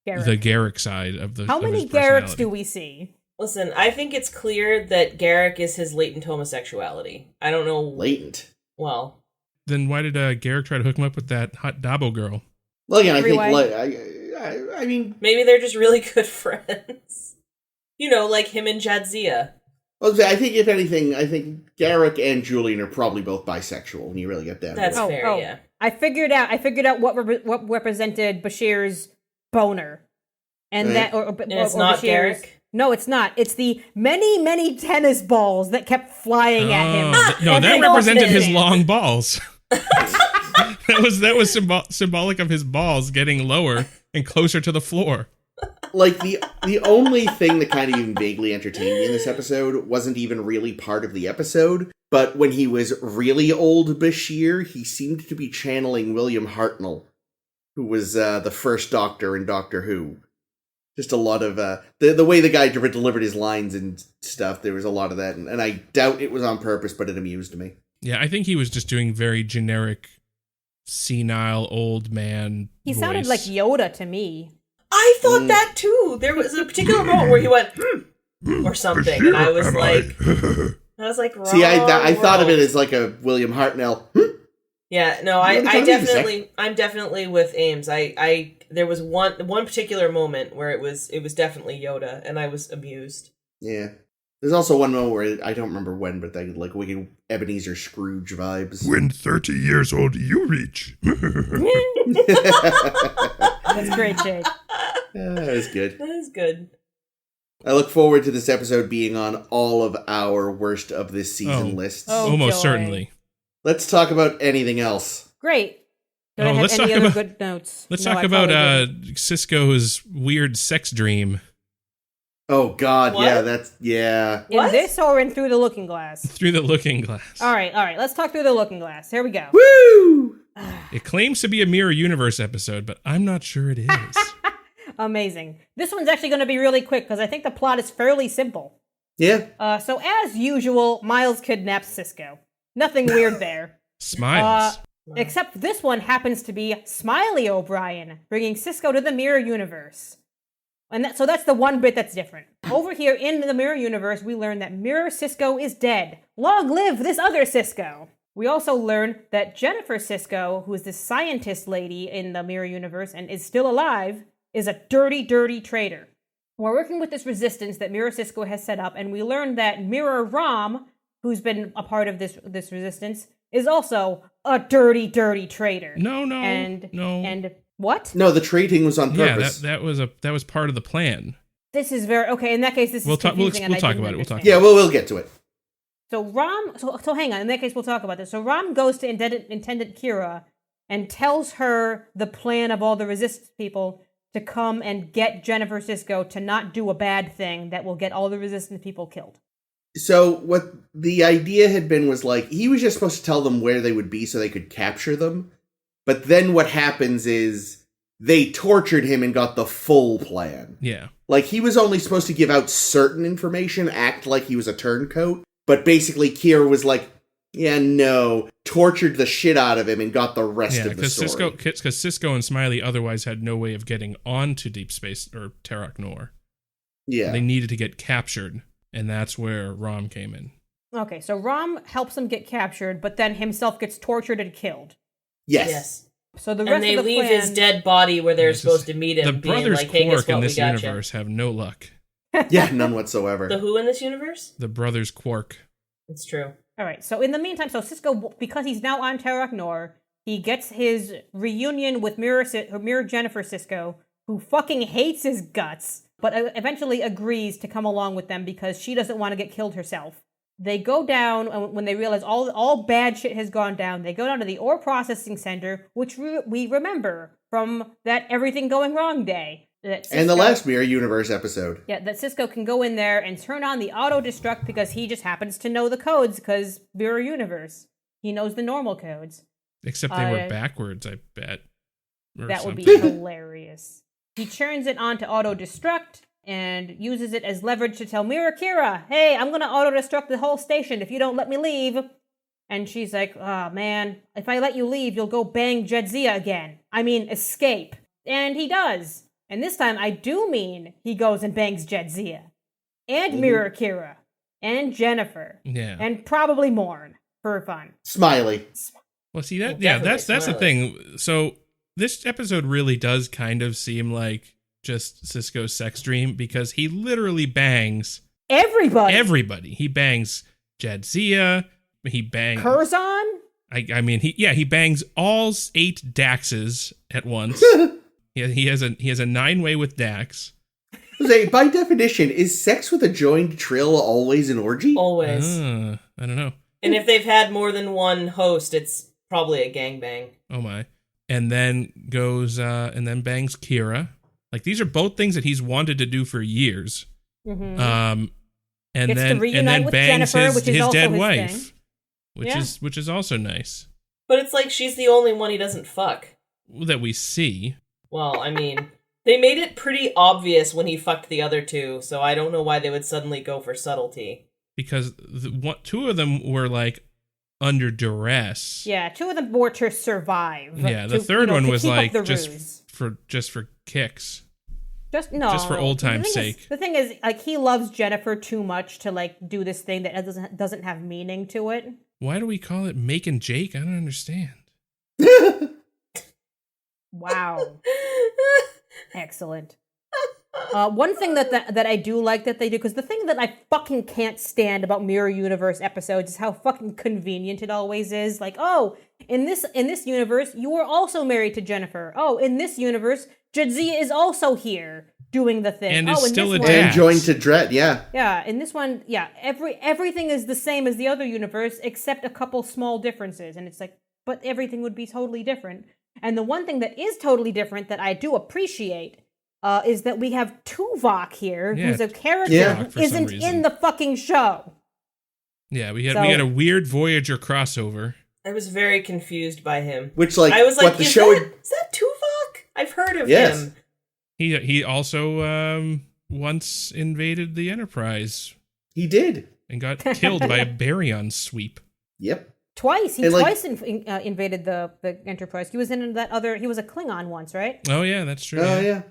Garrick. the Garrick side of the. How of many his Garricks personality. do we see? listen, I think it's clear that Garrick is his latent homosexuality. I don't know. Latent. Well, Then why did Garrick try to hook him up with that hot Dabo girl? Well, again, I Every think, way. I mean, maybe they're just really good friends. like him and Jadzia. Well, I think if anything, I think Garrick and Julian are probably both bisexual when you really get down to That's it. fair, yeah. I figured out what represented Bashir's boner. And Right. And it's not Bashir's- Garrick? No, it's not. It's the many tennis balls that kept flying at him. No, that Every represented his alternate. long balls. that was symbolic of his balls getting lower and closer to the floor. Like, the only thing that kind of even vaguely entertained me in this episode wasn't even really part of the episode, but when he was really old Bashir, he seemed to be channeling William Hartnell, who was the first Doctor in Doctor Who. Just a lot of, the way the guy delivered his lines and stuff, there was a lot of that, and I doubt it was on purpose, but it amused me. Yeah, I think he was just doing very generic, senile old man He voice. sounded like Yoda to me. I thought that too. There was a particular moment where he went, or something, and I was like, wrong. See, I thought of it as like a William Hartnell. Yeah, no, You know what I'm definitely with Ames. There was one particular moment where it was definitely Yoda, and I was amused. Yeah. There's also one moment where I don't remember when, but they like wicked Ebenezer Scrooge vibes. When 30 years old you reach. That's great, Jake. Yeah, that was good. That is good. I look forward to this episode being on all of our worst of this season lists. Oh, Almost joy. certainly. Let's talk about anything else. Great. Do I Oh, have let's any talk other about- good notes? Let's No, talk I about probably Cisco's weird sex dream. Oh God, What? yeah, didn't. In What? this or in Through the Looking Glass? Through the looking glass. All right. Let's talk Through the Looking Glass. Here we go. Woo! It claims to be a Mirror Universe episode, but I'm not sure it is. Amazing. This one's actually going to be really quick because I think the plot is fairly simple. Yeah. So as usual, Miles kidnaps Cisco. Nothing weird there. Smiles. Except this one happens to be Smiley O'Brien, bringing Cisco to the Mirror Universe. And so that's the one bit that's different. Over here in the Mirror Universe, we learn that Mirror Cisco is dead. Long live this other Cisco! We also learn that Jennifer Cisco, who is this scientist lady in the Mirror Universe and is still alive, is a dirty traitor. We're working with this resistance that Mirror Cisco has set up, and we learn that Mirror Rom, who's been a part of this resistance, is also a dirty traitor. No. And what? No, the trading was on Yeah, purpose. that was part of the plan. This is very okay. In that case, this We'll is talk- we'll confusing. and I talk didn't about it. We'll talk understand. Yeah, we'll get to it. So Rom, so hang on. In that case, we'll talk about this. So Rom goes to Intendant Kira and tells her the plan of all the resistance people to come and get Jennifer Cisco to not do a bad thing that will get all the resistance people killed. So what the idea had been was like, he was just supposed to tell them where they would be so they could capture them. But then what happens is they tortured him and got the full plan. Yeah. Like, he was only supposed to give out certain information, act like he was a turncoat. But basically, Kira was like, yeah, no, tortured the shit out of him and got the rest Yeah, of the story. because Cisco and Smiley otherwise had no way of getting onto Deep Space or Terok Nor. Yeah. They needed to get captured, and that's where Rom came in. Okay, so Rom helps them get captured, but then himself gets tortured and killed. Yes. So the rest And they of the leave plan, his dead body where they're This is- supposed to meet him, The being brothers like, hey, guess Quark what, in we this gotcha. universe have no luck. Yeah, none whatsoever. The who in this universe? The brothers Quark. It's true. All right. So in the meantime, so Cisco, because he's now on Terok Nor, he gets his reunion with Mirror Jennifer Cisco, who fucking hates his guts, but eventually agrees to come along with them because she doesn't want to get killed herself. They go down, and when they realize all bad shit has gone down, they go down to the ore processing center, which we remember from that everything going wrong day. That And the Cisco- last Mirror Universe episode. Yeah, that Cisco can go in there and turn on the auto-destruct because he just happens to know the codes because Mirror Universe. He knows the normal codes. Except they were backwards, I bet. Or That would be something. hilarious. He turns it on to auto-destruct and uses it as leverage to tell Mirror Kira, hey, I'm going to auto-destruct the whole station if you don't let me leave. And she's like, oh, man, if I let you leave, you'll go bang Jadzia again. I mean, escape. And he does. And this time, I do mean he goes and bangs Jadzia. And Mirror Kira. And Jennifer. Yeah. And probably Morn for fun. Smiley. Well, see Well, that. Yeah, definitely that's the Smiley. thing. So this episode really does kind of seem like just Cisco's sex dream because he literally bangs Everybody. He bangs Jadzia. He bangs Curzon? I mean, he bangs all 8 Daxes at once. he has a 9-way with Dax. Jose, by definition, is sex with a joined trill always an orgy? Always. I don't know. And if they've had more than one host, it's probably a gangbang. Oh my. And then goes and then bangs Kira. Like, these are both things that he's wanted to do for years. Mm-hmm. And Gets to then reunite with bangs Jennifer, which is his also dead his wife, thing. which is also nice But it's like she's the only one he doesn't fuck. that we see. Well, I mean, they made it pretty obvious when he fucked the other 2, so I don't know why they would suddenly go for subtlety. Because 2 of them were like under duress. Yeah, 2 of them were to survive. Yeah, the third one was like just ruse. for kicks. Just for old time's sake. The thing is, like, he loves Jennifer too much to like do this thing that doesn't have meaning to it. Why do we call it making Jake? I don't understand. Wow. Excellent. One thing that I do like that they do, because the thing that I fucking can't stand about Mirror Universe episodes is how fucking convenient it always is. Like, oh, in this universe, you were also married to Jennifer. Oh, in this universe, Jadzia is also here doing the thing. And is still a one, dad. And joined to Dread, yeah. Yeah, in this one, yeah, everything is the same as the other universe except a couple small differences, and it's like, but everything would be totally different. And the one thing that is totally different that I do appreciate is that we have Tuvok here, who's a character who isn't in the fucking show. Yeah, we had a weird Voyager crossover. I was very confused by him. Which, like, I was like, what the show... is that Tuvok? I've heard of him. He also once invaded the Enterprise. He did. And got killed by a baryon sweep. Yep. Twice. He twice invaded the Enterprise. He was in that other... He was a Klingon once, right? Oh, yeah, that's true. Oh, yeah.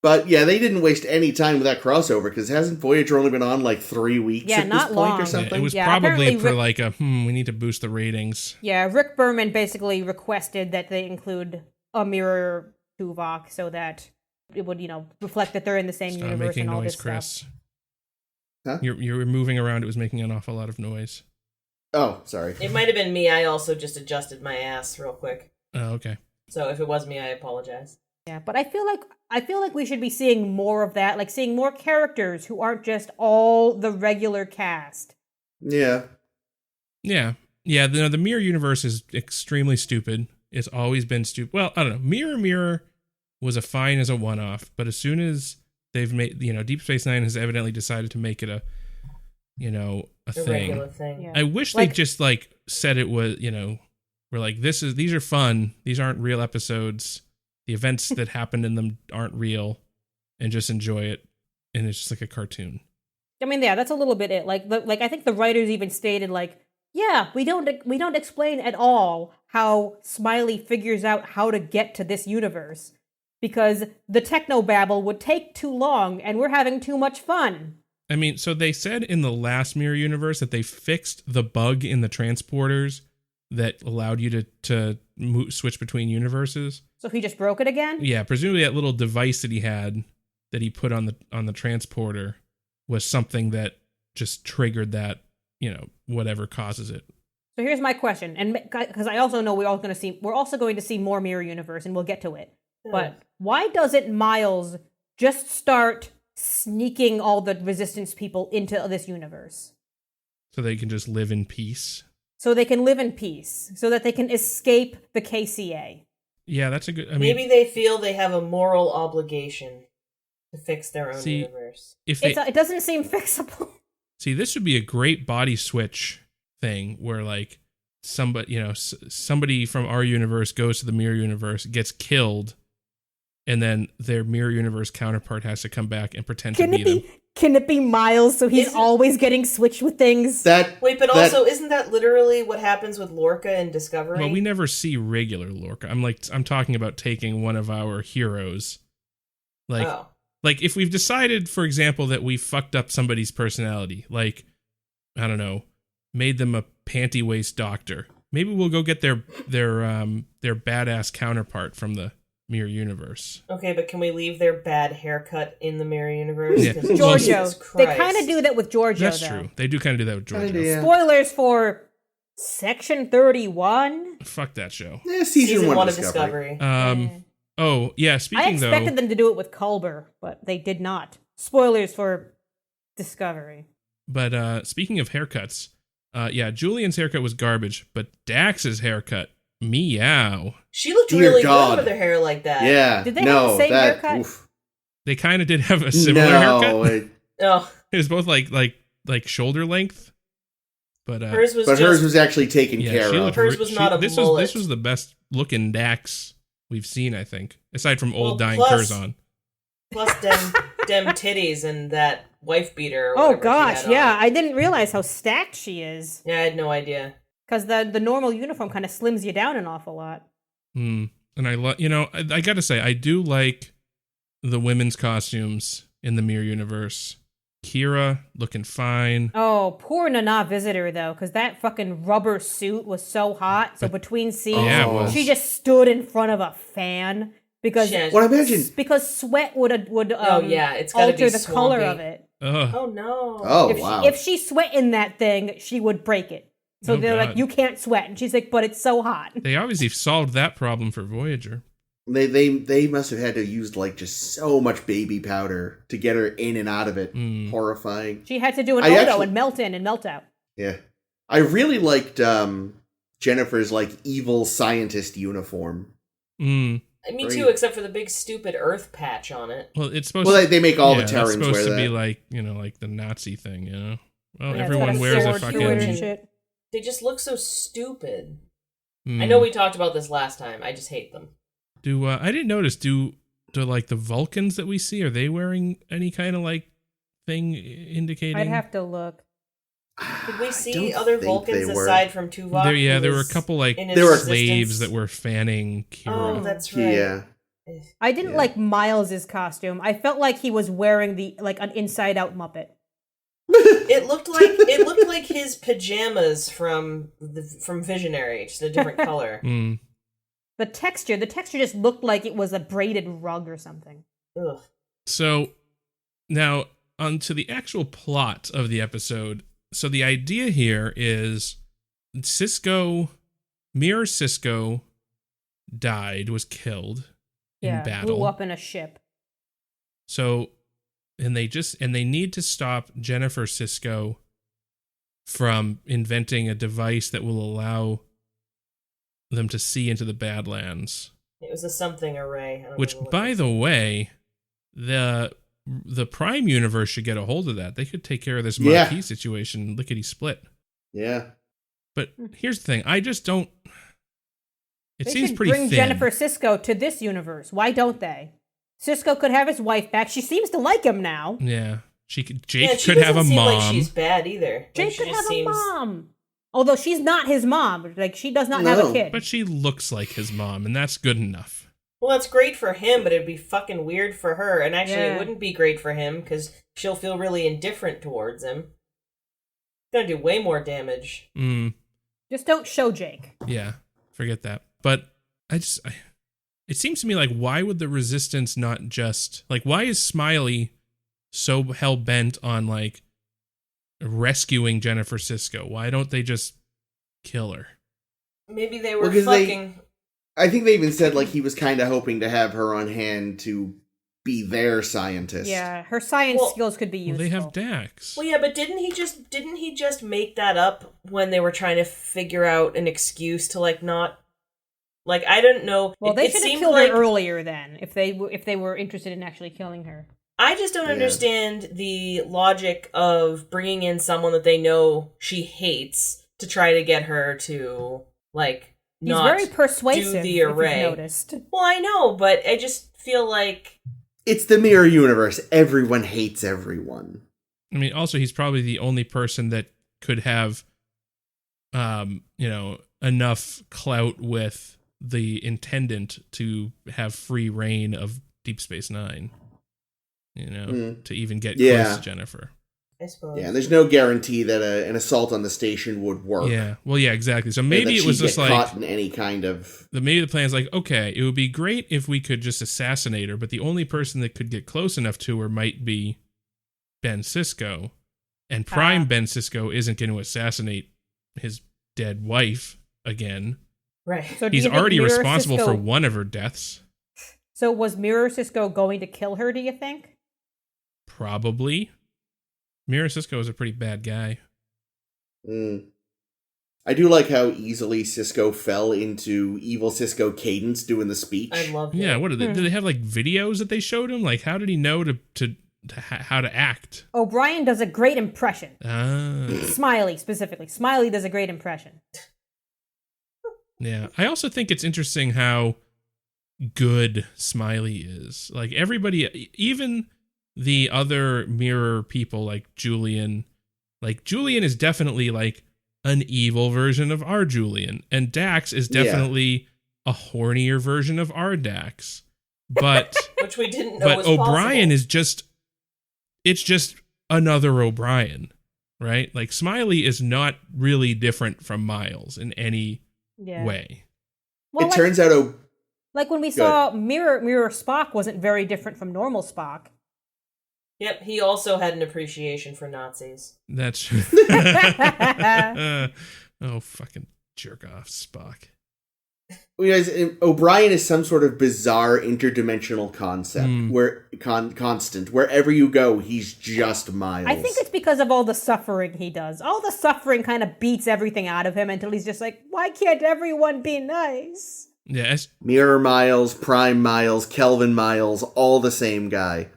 But, yeah, they didn't waste any time with that crossover, because hasn't Voyager only been on, like, 3 weeks at this point or something? Yeah, it was probably for, like, we need to boost the ratings. Yeah, Rick Berman basically requested that they include a mirror Tuvok so that it would, reflect that they're in the same universe and all this Chris. stuff. Huh? You were moving around. It was making an awful lot of noise. Oh, sorry. It might have been me. I also just adjusted my ass real quick. Oh, okay. So if it was me, I apologize. Yeah, but I feel like we should be seeing more of that, like seeing more characters who aren't just all the regular cast. Yeah. Yeah. Yeah, the Mirror Universe is extremely stupid. It's always been stupid. Well, I don't know. Mirror was fine as a one-off, but as soon as they've made, Deep Space Nine has evidently decided to make it a thing. Regular thing. Yeah. I wish they just said it was, we're like, these are fun. These aren't real episodes. The events that happened in them aren't real, and just enjoy it. And it's just like a cartoon. I mean, yeah, that's a little bit it. Like I think the writers even stated, like, yeah, we don't explain at all how Smiley figures out how to get to this universe because the technobabble would take too long, and we're having too much fun. I mean, so they said in the last Mirror Universe that they fixed the bug in the transporters that allowed you to switch between universes. So he just broke it again? Yeah, presumably that little device that he had that he put on the transporter was something that just triggered that, whatever causes it. So here's my question, and because I also know we're also going to see more Mirror Universe, and we'll get to it. Yeah. But why doesn't Miles just start sneaking all the Resistance people into this universe? So they can just live in peace. So they can live in peace, so that they can escape the KCA. Yeah, that's a good... Maybe they feel they have a moral obligation to fix their own universe. It doesn't seem fixable. See, this would be a great body switch thing where, like, somebody from our universe goes to the Mirror Universe, gets killed, and then their Mirror Universe counterpart has to come back and pretend to be them. Can it be Miles so he's always getting switched with things? Also, isn't that literally what happens with Lorca in Discovery? Well, we never see regular Lorca. I'm talking about taking one of our heroes. Like if we've decided, for example, that we fucked up somebody's personality, like, I don't know, made them a panty waist doctor. Maybe we'll go get their badass counterpart from the mirror universe. Okay, but can we leave their bad haircut in the mirror universe? Yeah. 'Cause Giorgio. Jesus They Christ. kind of do that with Giorgio, That's though. true. They do kind of do that with Georgia. Kinda, yeah. Spoilers for Section 31. Fuck that show. Yeah, Season 1 of of Discovery. Discovery. Oh, yeah, I speaking though. expected them to do it with Culber, but they did not. Spoilers for Discovery. But speaking of haircuts, yeah, Julian's haircut was garbage, but Dax's haircut, meow. She looked Dear really God. good with her hair like that. Yeah. Did they have no, the same that, haircut? oof. They kind of did have a similar no, haircut. Oh, It was both like shoulder length, but hers was but just... hers was actually taken yeah, care she of. looked Hers was not a this mullet. was the best looking Dax we've seen, I think, aside from old Well, dying plus- Curzon. Plus dem titties and that wife beater. Or Oh whatever she gosh, had yeah. on. I didn't realize how stacked she is. Yeah, I had no idea. Because the normal uniform kind of slims you down an awful lot. And I gotta say, I do like the women's costumes in the Mirror Universe. Kira looking fine. Oh, poor Nana visitor, though, because that fucking rubber suit was so hot. So between scenes, Yeah, it was. she just stood in front of a fan because Yeah. Well, imagine. because sweat would Oh, yeah, it's gotta alter be the color swampy. of it. Ugh. Oh no. Oh, If wow. if she sweat in that thing, she would break it. So Oh, they're God. like, you can't sweat, and she's like, but it's so hot. They obviously solved that problem for Voyager. They must have had to use like just so much baby powder to get her in and out of it. Horrifying. She had to do an I auto actually- and melt in and melt out. Yeah. I really liked Jennifer's like evil scientist uniform. Mm. Me Great. too, except for the big stupid Earth patch on it. Well, it's supposed Well, to they make all the that's Terrans supposed wear to that. be like, like the Nazi thing, Well, Yeah, it's everyone got a wears a sword through it and fucking. shit. They just look so stupid. Mm. I know we talked about this last time. I just hate them. I didn't notice. Do like the Vulcans that we see, are they wearing any kind of like thing indicating? I'd have to look. Did we I see don't other think Vulcans they were. aside from Tuvok? There who were a was couple like in his There were slaves resistance? that were fanning Kira. Oh, that's right. Yeah. I didn't Yeah. like Miles's costume. I felt like he was wearing an inside out Muppet. It looked like his pajamas from Visionary, just a different color. Mm. The texture just looked like it was a braided rug or something. Ugh. So now onto the actual plot of the episode. So the idea here is Mirror Cisco was killed in battle. Blew up in a ship. So, and they need to stop Jennifer Cisco from inventing a device that will allow them to see into the Badlands. It was a something array. I don't Which, remember what by it the way, the Prime universe should get a hold of that. They could take care of this Yeah. Marquis situation, lickety split. Yeah. But here's the thing: I just don't. It They seems should pretty bring thin. Jennifer Cisco to this universe. Why don't they? Cisco could have his wife back. She seems to like him now. Yeah, Jake Yeah, she could have a doesn't seem mom. Like she's bad either. Jake Like, she could just have seems... a mom. Although she's not his mom. Like, she does not have No. a kid. But she looks like his mom, and that's good enough. Well, that's great for him, but it'd be fucking weird for her. And actually, Yeah. it wouldn't be great for him because she'll feel really indifferent towards him. It's gonna do way more damage. Mm. Just don't show Jake. Yeah, forget that. But it seems to me like, why would the Resistance not just like, why is Smiley so hell bent on like rescuing Jennifer Cisco? Why don't they just kill her? Maybe they were Well, 'cause fucking. I think they even said like he was kind of hoping to have her on hand to be their scientist. Yeah, her science Well- skills could be Well, useful. they have Dax. Well, yeah, but didn't he just make that up when they were trying to figure out an excuse to like not. Like, I don't know. Well, they it should have seemed killed like, her earlier then, if they were interested in actually killing her. I just don't Yeah. understand the logic of bringing in someone that they know she hates to try to get her to, like, He's not very persuasive, do the if array. you've noticed. Well, I know, but I just feel like... It's the mirror universe. Everyone hates everyone. I mean, also he's probably the only person that could have, enough clout with the intendant to have free reign of Deep Space Nine. To even get close Yeah. to Jennifer. I suppose. Yeah, and there's no guarantee that an assault on the station would work. Yeah. Well, yeah, exactly. So And maybe that it was she'd just get like caught in any kind of. maybe the plan's like, okay, it would be great if we could just assassinate her, but the only person that could get close enough to her might be Ben Sisko, and Prime Ben Sisko isn't going to assassinate his dead wife again. Right. So do He's you think already Mirror responsible for Sisko- one of her deaths. So was Mirror Cisco going to kill her, do you think? Probably. Mirror Sisko is a pretty bad guy. I do like how easily Cisco fell into evil Cisco Cadence doing the speech. I love it. Yeah, what did they have like videos that they showed him? Like, how did he know how to act? O'Brien does a great impression. Ah, Smiley, specifically. Smiley does a great impression. yeah. I also think it's interesting how good Smiley is. Like, everybody, even the other mirror people like Julian is definitely like an evil version of our Julian, and Dax is definitely a hornier version of our Dax. But Which we didn't know but was O'Brien possible. is just another O'Brien, right? Like, Smiley is not really different from Miles in any way. Well, It turns out like when we Go saw Mirror Spock wasn't very different from normal Spock. Yep, he also had an appreciation for Nazis. That's true. Oh, fucking jerk off, Spock. O'Brien is some sort of bizarre interdimensional concept where constant. Wherever you go, he's just Miles. I think it's because of all the suffering he does. All the suffering kind of beats everything out of him until he's just like, why can't everyone be nice? Yeah, Mirror Miles, Prime Miles, Kelvin Miles, all the same guy.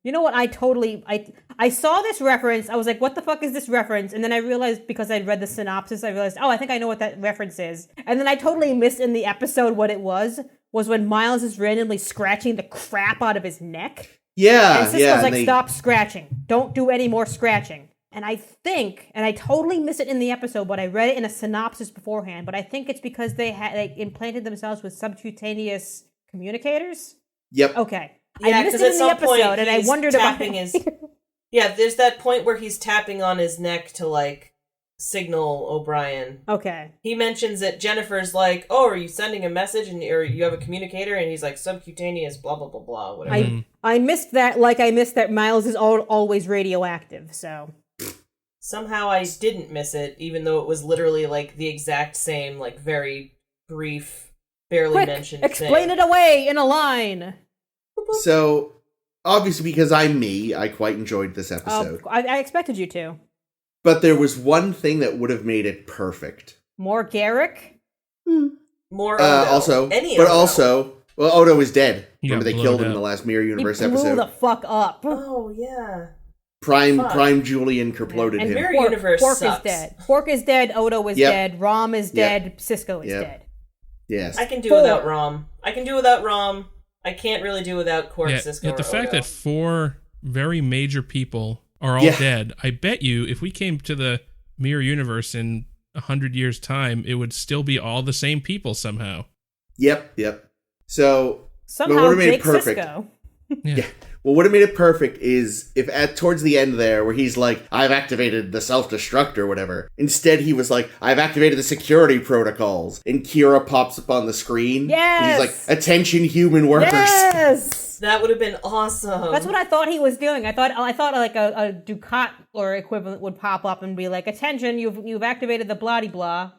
You know what? I saw this reference. I was like, what the fuck is this reference? And then I realized, because I read the synopsis, I realized, oh, I think I know what that reference is. And then I totally missed in the episode what it was when Miles is randomly scratching the crap out of his neck. Yeah, And Cisco's yeah. like, stop scratching. Don't do any more scratching. And I totally missed it in the episode, but I read it in a synopsis beforehand. But I think it's because they implanted themselves with subcutaneous communicators. Yep. Okay. Yeah, I missed because it at in the some episode, point and I he's wondered about tapping it. his. Yeah, there's that point where he's tapping on his neck to like signal O'Brien. Okay. He mentions that Jennifer's like, "Oh, are you sending a message or you have a communicator?" And he's like, "Subcutaneous, blah blah blah blah." Whatever. I missed that. Like I missed that Miles is always radioactive. So Somehow I didn't miss it, even though it was literally like the exact same, like very brief, barely quick, mentioned explain thing. it away in a line. So, obviously, because I'm me, I quite enjoyed this episode. I expected you to. But there was one thing that would have made it perfect. More Garrick. More Odo. Any Odo. Well, Odo is dead. He Remember, got they killed blown him in the up. last Mirror He Universe blew episode. the fuck up. Oh yeah. Prime Julian kerploded And him. Mirror Universe Quark sucks. is dead. Quark is dead. Odo is Yep. dead. Rom is Yep. dead. Cisco is Yep. dead. Yes. I can do Four. without Rom. I can't really do without Quark, Cisco, Yet the or fact Odo. that 4 very major people are all Yeah. dead, I bet you if we came to the Mirror Universe in 100 years' time, it would still be all the same people somehow. Yep. So, Somehow what would've made it Jake perfect. Cisco. Yeah. What would have made it perfect is if towards the end there, where he's like, I've activated the self-destruct or whatever. Instead, he was like, I've activated the security protocols. And Kira pops up on the screen. Yes! And he's like, attention human workers. Yes! That would have been awesome. That's what I thought he was doing. I thought like a Ducat or equivalent would pop up and be like, attention, you've activated the blah blah.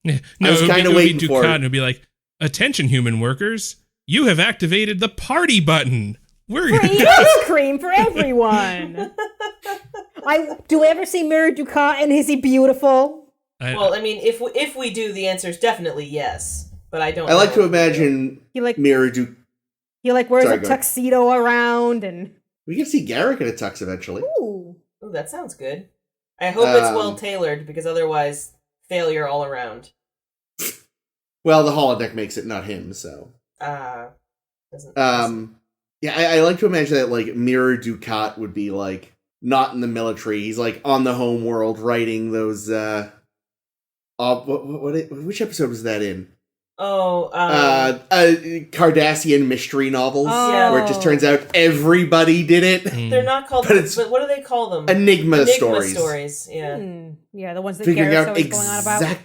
Yeah. I No, was it kinda would be waiting for Ducat, it. and it would be like, attention, human workers, you have activated the party button. We're Free ice cream for everyone. Do we ever see Mirror Ducat and is he beautiful? Well, I mean, if we do, the answer is definitely yes. But I don't. I like know to imagine He like Mirror do. he like wears Sorry, a go ahead. tuxedo around and We can see Garrick in a tux eventually. ooh. Oh, that sounds good. I hope it's Um, well tailored because otherwise, failure all around. Well, the holodeck makes it not him, so. Doesn't. Yeah, I like to imagine that, like, Mirror Ducat would be, like, not in the military. He's, like, on the home world writing those, which episode was that in? Cardassian mystery novels, Oh. where it just turns out everybody did it. They're not called, But it's but what do they call them? Enigma stories. Yeah. Yeah, the ones that Figuring Garrett's out always going on about.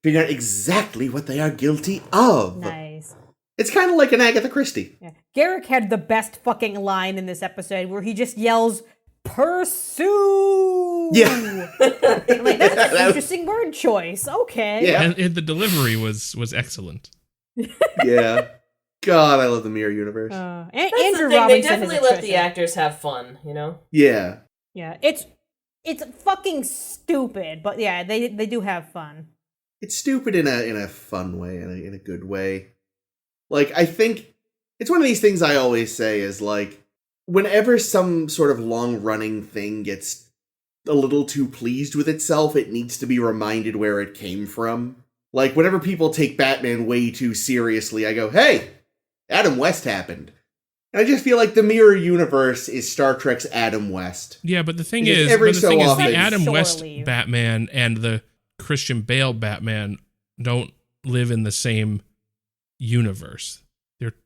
figuring out exactly what they are guilty of. Nice. It's kind of like an Agatha Christie. Yeah. Garrick had the best fucking line in this episode where he just yells, "Pursue!" Yeah. I'm like, that's an interesting word choice. Okay. Yeah. And the delivery was excellent. Yeah. God, I love the Mirror Universe. And That's Andrew the thing. Robinson They definitely is let the Trisha. actors have fun, you know? Yeah. Yeah, it's fucking stupid, but yeah, they do have fun. It's stupid in a fun way, in a good way. Like, I think it's one of these things I always say is like, whenever some sort of long-running thing gets a little too pleased with itself, it needs to be reminded where it came from. Like, whenever people take Batman way too seriously, I go, hey, Adam West happened. And I just feel like the Mirror Universe is Star Trek's Adam West. Yeah, but the thing Because is, every the so often- Adam Shore West leave. Batman and the Christian Bale Batman don't live in the same universe.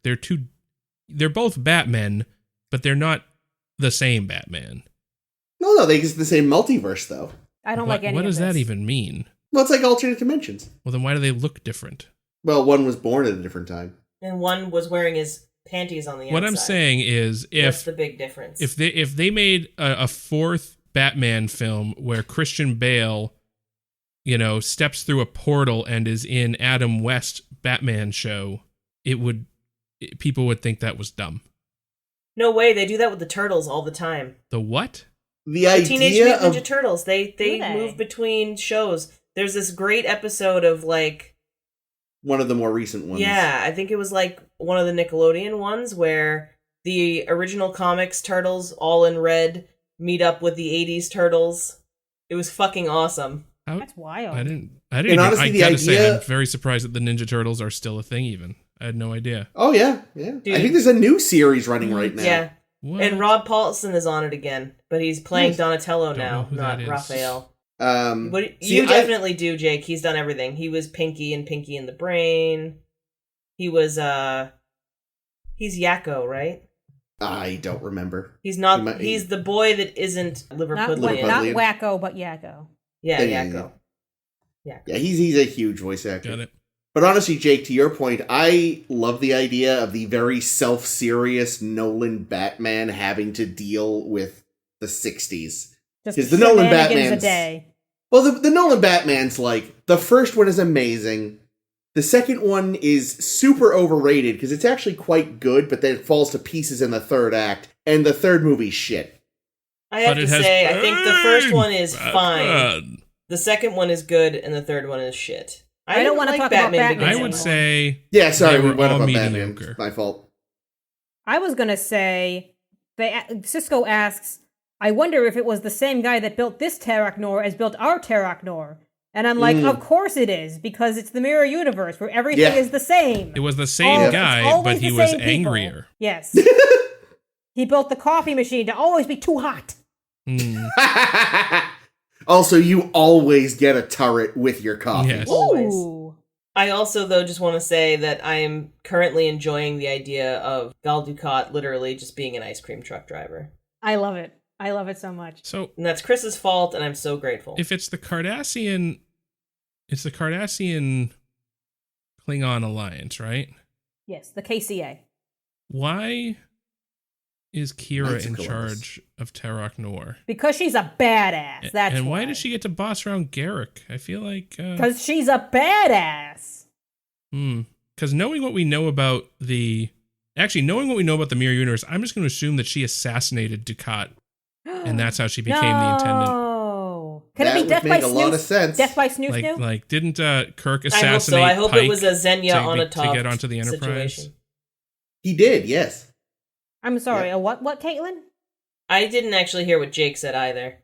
They're both Batmen, but they're not the same Batman. No, they exist in the same multiverse, though. I don't like any What of does this. that even mean? Well, it's like alternate dimensions. Well, then why do they look different? Well, one was born at a different time. And one was wearing his panties on the What outside. I'm saying is, That's if the big difference. if they made a fourth Batman film where Christian Bale, steps through a portal and is in Adam West Batman show, people would think that was dumb. No way, they do that with the Turtles all the time. The what? The The Teenage idea Mutant of Ninja Turtles, they Do they? move between shows. There's this great episode of like, one of the more recent ones. yeah, I think it was like one of the Nickelodeon ones where the original comics Turtles, all in red, meet up with the 80s Turtles. It was fucking awesome. That's wild. I didn't And even, honestly, I the gotta say, idea- I'm very surprised that the Ninja Turtles are still a thing even. I had no idea. Oh, yeah. Dude. I think there's a new series running right now. Yeah. What? And Rob Paulson is on it again, but he's playing Nice. Donatello Don't know now, who not that is. Raphael. But But you definitely do, Jake. He's done everything. He was Pinky and Pinky in the Brain. He was, he's Yakko, right? I don't remember. He's not, He might- he's the boy that isn't not, Liverpudlian. not Liverpudlian. wacko, but yakko. Yeah, Yeah, Yakko. Yeah, he's a huge voice actor. Got it. But honestly, Jake, to your point, I love the idea of the very self-serious Nolan Batman having to deal with the 60s. Just 'Cause the Nolan shenanigans a Batman's- day. Well, the Nolan Batman's like, the first one is amazing. The second one is super overrated because it's actually quite good, but then it falls to pieces in the third act, and the third movie's shit. I have But to it has say, I think the first one is Batman. fine. The second one is good, and the third one is shit. I don't didn't wanna like talk about Batman Begins I anymore. would anymore. say Yeah, sorry, They we were went all up on Batman. mediocre. My fault. I was gonna say, Cisco asks, I wonder if it was the same guy that built this Terracnor as built our Terracnor. And I'm like, of course it is, because it's the Mirror Universe where everything Yeah. is the same. it was the same It's guy, always but he the was same people. angrier. Yes. He built the coffee machine to always be too hot. Hmm. Also, you always get a turret with your coffee. Yes. Always. Ooh. I also, though, just want to say that I am currently enjoying the idea of Gal Dukat literally just being an ice cream truck driver. I love it. I love it so much. So And that's Chris's fault, and I'm so grateful. if it's the Cardassian Klingon alliance, right? Yes, the KCA. Why is Kira Knights of in Columbus. charge of Terok Nor? Because she's a badass. That's And why does she get to boss around Garrick? I feel like Because she's a badass. because knowing what we know about the Mirror Universe, I'm just going to assume that she assassinated Dukat, and that's how she became the intendant. No. Can That it be would Death by make a lot of Snooze? sense. Death by Snooze Snoo? Like didn't Kirk I hope so. assassinate I hope Pike it was a Xenia to on a to top get onto the Enterprise? situation. He did, yes. I'm sorry, a what, Caitlin? I didn't actually hear what Jake said either.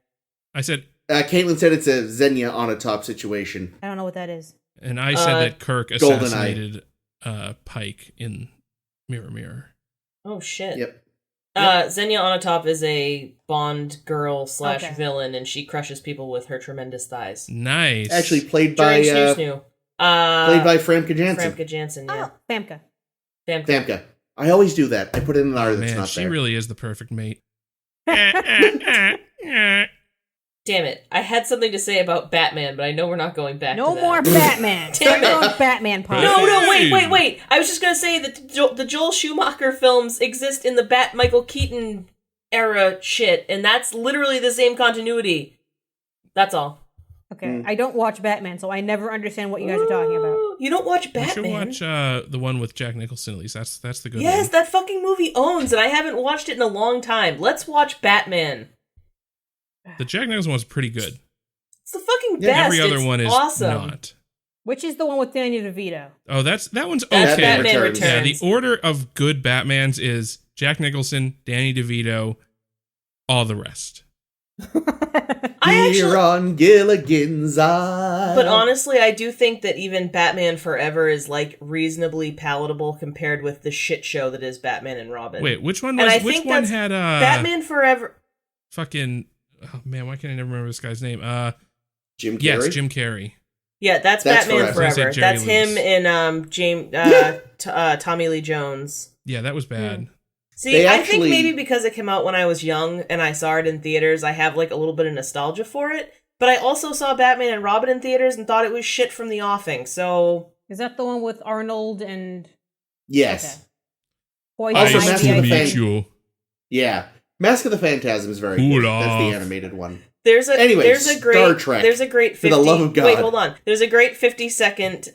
I said, Caitlin said it's a Xenia on a top situation. I don't know what that is. and I said that Kirk GoldenEye. assassinated Pike in Mirror. Oh, shit. Yep. Xenia Onatopp is a Bond girl / Okay. villain, and she crushes people with her tremendous thighs. Nice. Actually played During by Snoo Snoo. Played by Famke Janssen. Famke Janssen, yeah. Oh, Famke. Famke. I always do that. I put it in an R that's Man, not she there. really is the perfect mate. Damn it. I had something to say about Batman, but I know we're not going back to No that. more Batman. Damn it. Start on Batman podcast. No, wait. I was just going to say that the Joel Schumacher films exist in the Michael Keaton era shit, and that's literally the same continuity. That's all. Okay, I don't watch Batman, so I never understand what you guys are talking about. You don't watch You Batman? should watch the one with Jack Nicholson, at least. That's the good Yes, one. that fucking movie owns, and I haven't watched it in a long time. Let's watch Batman. The Jack Nicholson one's pretty good. It's the fucking Yeah, best. Every other It's one is awesome. not. Which is the one with Danny DeVito? Oh, that one's That's okay. Batman Returns. Yeah, Returns. the order of good Batmans is Jack Nicholson, Danny DeVito, all the rest. I Here actually, on Gilligan's Island. but honestly, I do think that even Batman Forever is like reasonably palatable compared with the shit show that is Batman and Robin. Wait, which one And I was? Which think one that's had Batman Forever. fucking? Oh man, why can't I never remember this guy's name? Jim Carrey? Yes, Jim Carrey. Yeah, that's That's Batman Forever. I was Forever. gonna say Jerry That's him Lewis. and Tommy Lee Jones. Yeah, that was bad. See, They I think actually- maybe because it came out when I was young and I saw it in theaters, I have like a little bit of nostalgia for it. But I also saw Batman and Robin in theaters and thought it was shit from The Offing. So Is that the one with Arnold and Yes. Poison Also, Ivy? Mask of I the think? Fan- you. Yeah. Mask of the Phantasm is very good. Olaf. That's the animated one. there's a Anyway, there's a great Star Trek. there's a great 50 For the love of God. Wait, hold on. There's a great 50-second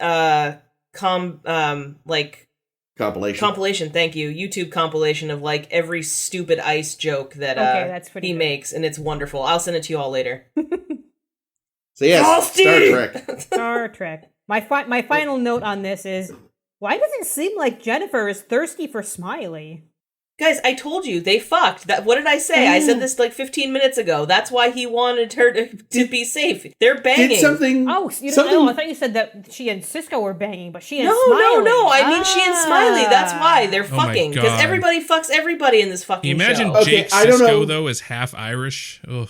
compilation, thank you. YouTube compilation of like every stupid ice joke that Okay, that's pretty he good. makes, and it's wonderful. I'll send it to you all later. So yes, Frosty! Star Trek. Star Trek. My final note on this is, why does it seem like Jennifer is thirsty for Smiley? Guys, I told you they fucked. What did I say? I said this like 15 minutes ago. That's why he wanted her to be safe. They're banging. Did something... Oh, you something... don't know. I thought you said that she and Cisco were banging, but she and No, Smiley. no. I mean, she and Smiley. That's why they're Oh my fucking. Because God. everybody fucks everybody in this Can fucking you imagine show. Okay, Jake I don't Sisko know. though is half Irish? Ugh.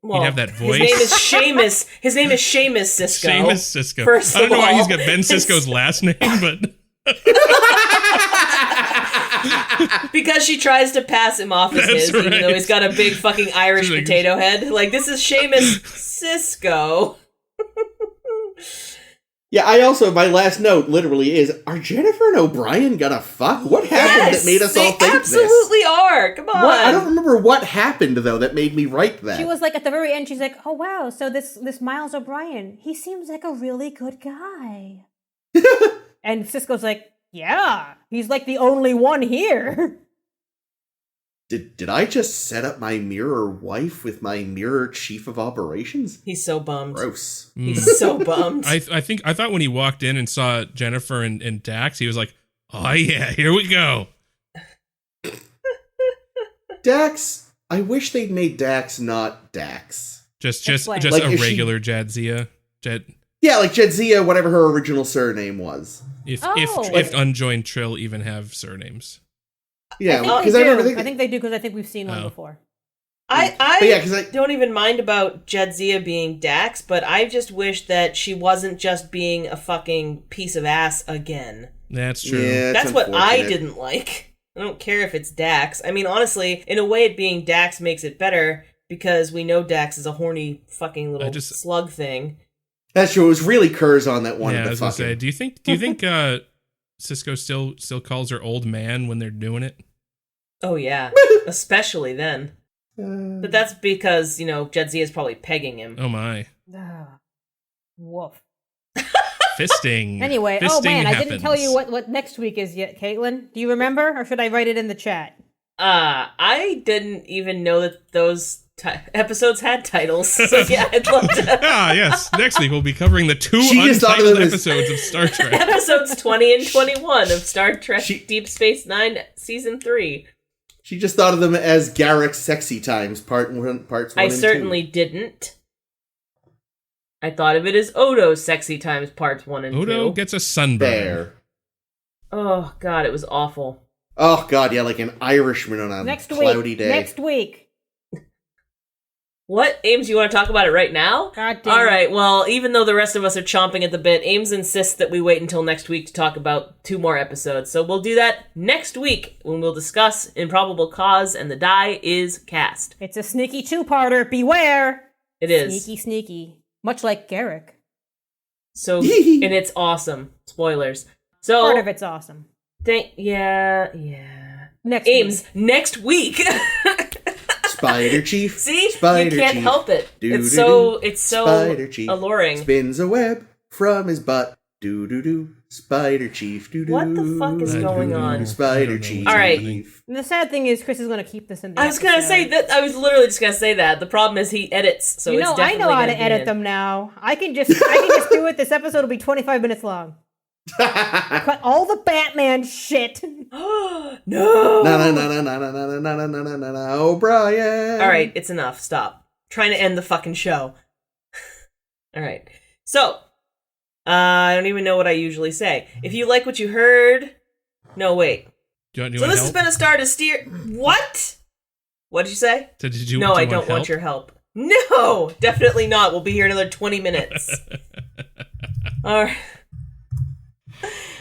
Well, he'd have that voice. His name is Seamus. His name is Seamus Cisco. Seamus Sisko. First I don't of know why all, he's got Ben Sisko's last name, but Because she tries to pass him off as That's his, even right. though he's got a big fucking Irish She's like- potato head. Like, this is Seamus Cisco. Yeah, I also, my last note literally is, are Jennifer and O'Brien gonna fuck? What happened that made us all they think this? absolutely are. Come on. What? I don't remember what happened, though, that made me write that. She was like, at the very end, she's like, oh, wow, so this Miles O'Brien, he seems like a really good guy. And Cisco's like, yeah, he's like the only one here. Did I just set up my mirror wife with my mirror chief of operations? He's so bummed. Gross. He's so bummed. I thought when he walked in and saw Jennifer and Dax, he was like, "Oh yeah, here we go." Dax, I wish they'd made Dax not Dax. Just Explain. Like, a is she- regular Jadzia. Yeah, like Jadzia, whatever her original surname was. If Oh. if unjoined Trill even have surnames. Yeah, I because think I remember I think they do because I think we've seen one Oh. before. I But yeah, 'cause I- don't even mind about Jadzia being Dax, but I just wish that she wasn't just being a fucking piece of ass again. That's true. Yeah, That's what I unfortunate. didn't like. I don't care if it's Dax. I mean, honestly, in a way, it being Dax makes it better because we know Dax is a horny fucking little slug thing. That's true. It was really Curzon that wanted Yeah, I to was fuck gonna say, him. do you think Cisco still calls her old man when they're doing it? Oh yeah, especially then. But that's because, Jadzia is probably pegging him. Oh my. Ah, woof. Fisting. Anyway, Fisting man, I happens. didn't tell you what next week is yet, Caitlin. Do you remember, or should I write it in the chat? I didn't even know that those episodes had titles. So yeah, I'd love to. Ah, yes. Next week we'll be covering the two She just thought of untitled them as- episodes of Star Trek. Episodes 20 and 21 of Star Trek Deep Space Nine Season 3. She just thought of them as Garrick's Sexy Times, parts 1 and 2. I certainly didn't. I thought of it as Odo's Sexy Times Parts 1 and 2. Odo gets a sunburn. There. Oh, God, it was awful. Oh, God, yeah, like an Irishman on a Next cloudy week. day. Next week. What? Ames, you want to talk about it right now? God damn All it. right, well, even though the rest of us are chomping at the bit, Ames insists that we wait until next week to talk about 2 more episodes. So we'll do that next week when we'll discuss Improbable Cause and the die is cast. It's a sneaky 2-parter. Beware. It is. Sneaky. Much like Garrick. So, and it's awesome. Spoilers. So, Part of it's awesome. Yeah. Next Ames, week. next week. Spider Chief. See? Spider you can't Chief. help it. Doo-doo-doo. It's so Spider Chief alluring. spins a web from his butt. Doo doo doo. Spider Chief. Doo doo. What the fuck is going on? Spider Chief. All right. And the sad thing is, Chris is going to keep this in the I was gonna episode. say that. I was literally just gonna say that. The problem is he edits, so You it's know, I definitely know how gonna to be edit in. them now. I can just do it. This episode will be 25 minutes long. Cut all the Batman shit. No. Na na na na na na na na na na na na. O'Brien. All right, it's enough. Stop trying to end the fucking show. All right. So, I don't even know what I usually say. If you like what you heard, no wait. Do you So want this help? has been a Star to Steer. What? What did you say? So did you, No, do I you don't want help? your help. No, definitely not. We'll be here another 20 minutes. All right.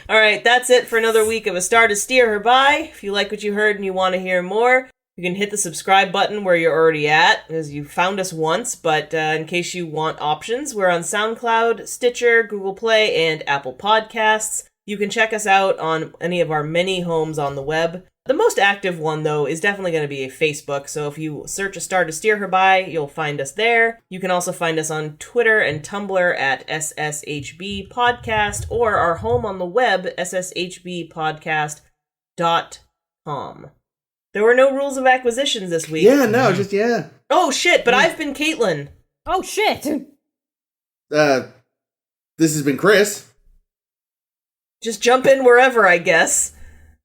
All right, that's it for another week of A Star to Steer Her By. If you like what you heard and you want to hear more, you can hit the subscribe button where you're already at, because you found us once, but in case you want options, we're on SoundCloud, Stitcher, Google Play, and Apple Podcasts. You can check us out on any of our many homes on the web. The most active one, though, is definitely going to be Facebook, so if you search A Star to Steer Her By, you'll find us there. You can also find us on Twitter and Tumblr at SSHB Podcast, or our home on the web, sshbpodcast.com. There were no rules of acquisitions this week. Yeah, no, just yeah. Oh, shit, but I've been Caitlin. Oh shit! This has been Chris. Just jump in wherever, I guess.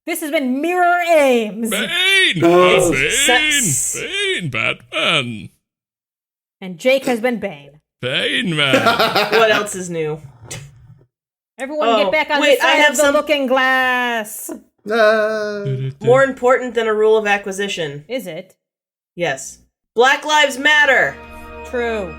This has been Mirror Ames, Bane! Oh. Bane, Batman! and Jake has been Bane. Bane, man! What else is new? Everyone, Oh, get back on wait, the I side have of the some- looking glass. More important than a rule of acquisition. Is it Yes. Black Lives Matter! true?